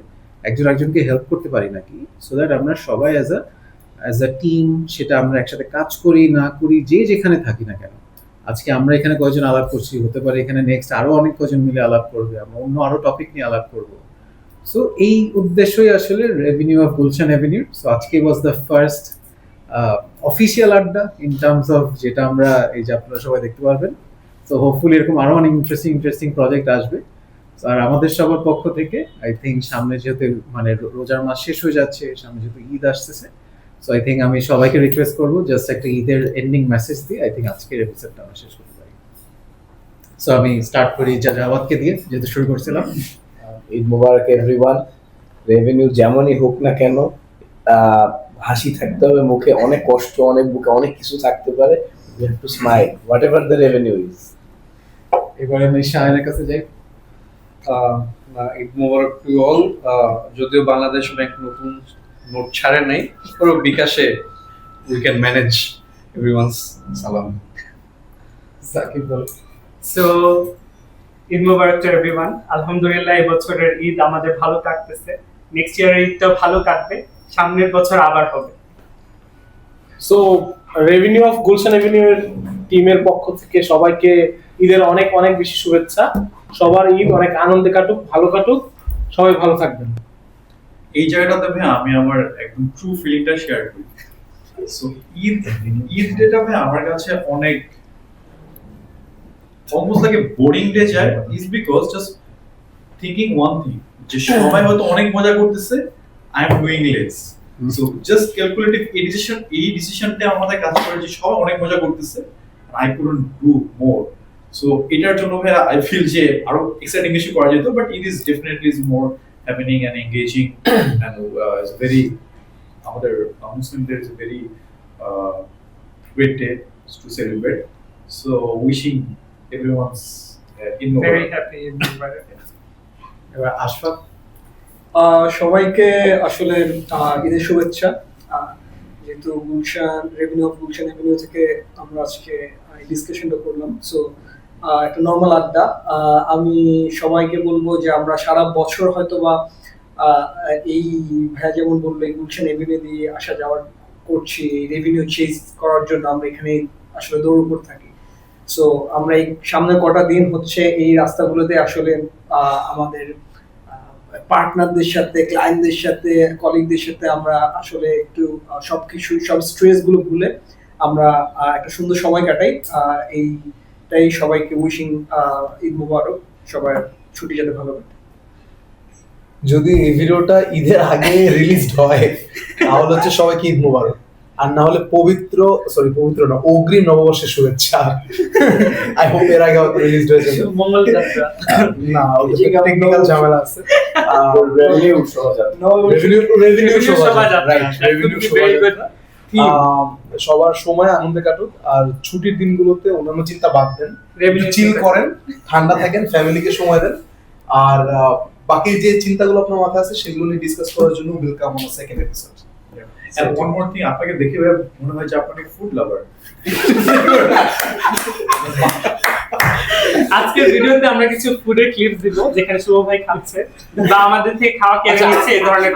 একজন একজনকে হেল্প করতে পারি নাকি, সো দ্যাট আমরা সবাই অ্যাজ আ টিম সেটা আমরা একসাথে কাজ করি না করি, যে যেখানে থাকি না কেন। আজকে আমরা এখানে কয়জন আলাপ করছি, হতে পারে এখানে নেক্সট আরো অনেক কজন মিলে আলাপ করবে, আমরা অন্য আরো টপিক নিয়ে আলাপ করব। সো এই উদ্দেশ্যই আসলে revenue of Gulshan avenue. So আজকে ওয়াজ দ্য ফার্স্ট অফিসিয়াল আড্ডা ইন টার্মস অফ যেটা আমরা এই যে আপনারা সবাই দেখতে পারবেন। তো হোপফুলি এরকম আরো অনেক ইন্টারেস্টিং প্রজেক্ট আসবে। আর আমাদের সবার পক্ষ থেকে আই থিঙ্ক সামনে যেহেতু মানে রোজার মাস শেষ হয়ে যাচ্ছে, সামনে যেহেতু ঈদ আসতেছে, সো আই থিঙ্ক আমি সবাইকে রিকোয়েস্ট করবো জাস্ট একটা ঈদের এন্ডিং মেসেজ দিয়ে আই থিঙ্ক আজকের এপিসোডটা আমরা শেষ করতে পারি। সো আমি স্টার্ট করি জাওয়াদকে দিয়ে, যেহেতু শুরু করছিলাম। ঈদ মুবারক এভরিওয়ান। রেভিনিউ যেমনই হোক না কেন, হাসি থাকতে হবে মুখে, অনেক কষ্ট, অনেক বুকে অনেক কিছু থাকতে পারে, we have to smile whatever the revenue is. এবারে আমি শাহিনের কাছে যাই। ঈদ মোবারক টু অল। যদিও বাংলাদেশ ব্যাংক নতুন নোট ছাড়ে নাই, পুরো বিকাশে উই ক্যান ম্যানেজ এভরিওয়ানস সালাম। সাকিব বলো। সো ঈদ মোবারক টু এভরিওয়ান। আলহামদুলিল্লাহ এবছরের ঈদ আমাদের ভালো কাটতেছে, নেক্সট ইয়ারের ঈদটাও ভালো কাটবে, সামনের বছর আবার হবে। So revenue of Gulshan Avenue এর টিমের পক্ষ থেকে সবাইকে ঈদের অনেক অনেক বেশি শুভেচ্ছা। সবার ঈদ অনেক আনন্দে কাটুক, ভালো কাটুক, সবাই ভালো থাকবেন। এই জায়গাটাতে ভাই আমি আমার একদম ট্রু ফিলিংটা শেয়ার করি। সো ঈদ ডেটা ভাই আমার কাছে অনেক almost like a boring day যায়, is because just thinking one thing, যে সবাই হয়তো অনেক মজা করতেছে, I am doing less. So just calculative এই ডিসিশনটা আমাদের কাজ করে যে সবাই অনেক মজা করতেছে, I couldn't do more. So এটার জন্য ভাই আই ফিল যে আরো এক্সাইটিং কিছু করা যেত, but it is definitely is more happening and engaging and it's very আমাদের মুসলিমদের is a very great day to celebrate. So wishing everyone's in Very happy Eid Mubarak. এবার আশফাক। সবাইকে আসলে ঈদের শুভেচ্ছা। যেহেতু Gulshan revenue of Gulshan Avenue থেকে আমরা আজকে এই ডিসকাশনটা করলাম, সো একটা নর্মাল আড্ডা। আমি সবাইকে বলবো যে আমরা সারা বছর হয়তো বা এই ভাইয়া যেমন বললো এই গুলশান এভিনিউ দিয়ে আসা যাওয়া করছি, রেভিনিউ চেজ করার জন্য আমরা এখানে আসলে দৌড় উপর থাকি। সো আমরা এই সামনে কটা দিন হচ্ছে এই রাস্তাগুলোতে আসলে আমাদের পার্টনারদের সাথে, ক্লায়েন্টদের সাথে, কলিগদের সাথে আমরা আসলে একটু সবকিছু সব স্ট্রেস গুলো ভুলে আমরা একটা সুন্দর সময় কাটাই। এইটাই সবাইকে উইশিং ঈদ মুবারক, সবার ছুটি যাতে ভালো কাটে। যদি এই ভিডিওটা ঈদের আগে রিলিজ হয় তাহলে হচ্ছে সবাইকে ঈদ মুবারক, আর না হলে পবিত্র না, অগ্রিম নববর্ষের শুভেচ্ছা। আই হোপ এর আগে হয়তো রিলিজ হয়ে যাবে। মঙ্গল যাত্রা। না, টেকনিক্যাল ঝামেলা আছে। রেভিনিউ শোভাযাত্রা, রেভিনিউ শোভাযাত্রা, রাইট, রেভিনিউ শোভাযাত্রা। সবার সময় আনন্দে কাটুক, আর ছুটির দিনগুলোতে অন্যান্য চিন্তা বাদ দেন, চিল করেন, ঠান্ডা থাকেন, ফ্যামিলিকে সময় দেন, আর বাকি যে চিন্তাগুলো আপনার মাথায় আছে সেগুলো নিয়ে ডিসকাস করার জন্য welcome on second episode. And one more thing, আপনাকে দেখে ভাই মনে হয় যে আপনি ফুড লাভার। আজকের ভিডিওতে আমরা কিছু ফুডের ক্লিপস দিব যেখানে শুভ ভাই খাচ্ছে বা আমাদের থেকে খাওয়া কেড়ে নিচ্ছে, এই ধরনের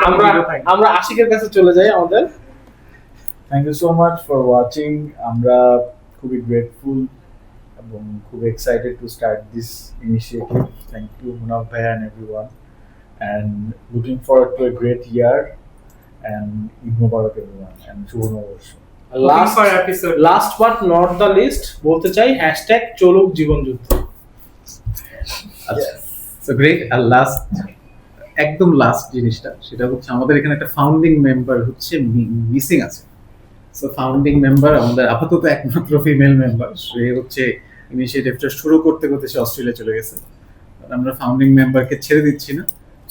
আমরা আশিকের কাছে চলে যাই। আমাদের thank you so much for watching. আমরা খুবই গ্রেটফুল এবং খুব excited to start this initiative. Thank you Munaf ভাই and everyone, and looking forward to a great year and Eid Mubarak everyone and শুভ নববর্ষ। লাস্ট বাট নট দ্য লিস্ট বলতে চাই হ্যাশট্যাগ চলুক জীবন যুদ্ধ। আচ্ছা, সো গ্রেট। আর লাস্ট, একদম লাস্ট জিনিসটা সেটা হচ্ছে আমাদের এখানে একটা ফাউন্ডিং মেম্বার হচ্ছে মিসিং আছে। সো ফাউন্ডিং মেম্বার আমাদের আপাতত একমাত্র ফিমেল মেম্বার, সে হচ্ছে ইনিশিয়েটিভটা শুরু করতে করতে সে অস্ট্রেলিয়া চলে গেছে। But আমরা ফাউন্ডিং মেম্বারকে ছেড়ে দিচ্ছি না।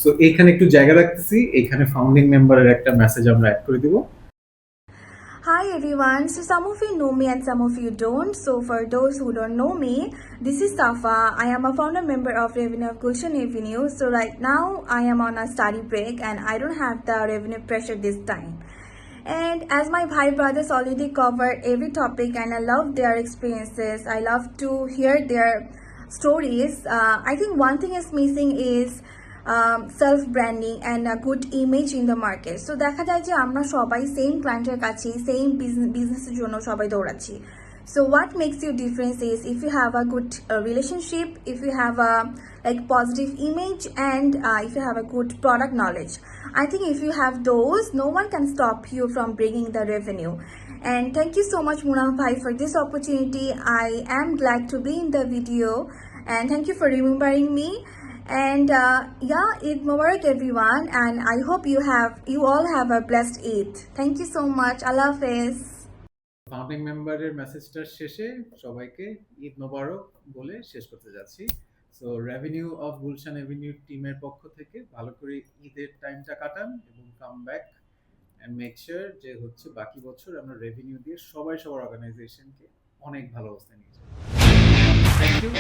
সো এইখানে একটু জায়গা রাখতেছি, এইখানে ফাউন্ডিং মেম্বারের একটা মেসেজ আমরা অ্যাড করে দিব। Hi everyone, so some of you know me and some of you don't. So for those who don't know me, this is Safa. I am a founder member of Revenue of Gulshan Avenue. So right now I am on a study break and I don't have the revenue pressure this time. And as my Bhai brothers already covered every topic and I love their experiences, I love to hear their stories. I think one thing is missing is self branding and a good image in the market. So দেখা যায় যে আমরা সবাই সেম ক্লায়েন্টের কাছে সেম বিজনেসের জন্য সবাই দৌড়াচ্ছি. So what makes you difference is if you have a good relationship, if you have a like positive image, and if you have a good product knowledge. I think if you have those, no one can stop you from bringing the revenue. And thank you so much Munaf Bhai for this opportunity. I am glad to be in the video and thank you for remembering me. And yeah, Eid Mubarak everyone, and I hope you all have a blessed Eid. Thank you so much. Allah Hafiz. Founding মেম্বারের মেসেজটার শেষে সবাইকে ঈদ মোবারক বলে শেষ করতে যাচ্ছি। So revenue of Gulshan avenue টিমের পক্ষ থেকে ভালো করে ঈদের টাইমটা কাটান এবং come back and make sure যে হচ্ছে বাকি বছর আমরা রেভিনিউ দিয়ে সবাই সবার অর্গানাইজেশনকে অনেক ভালো অবস্থায় নিয়ে যাই। Thank you.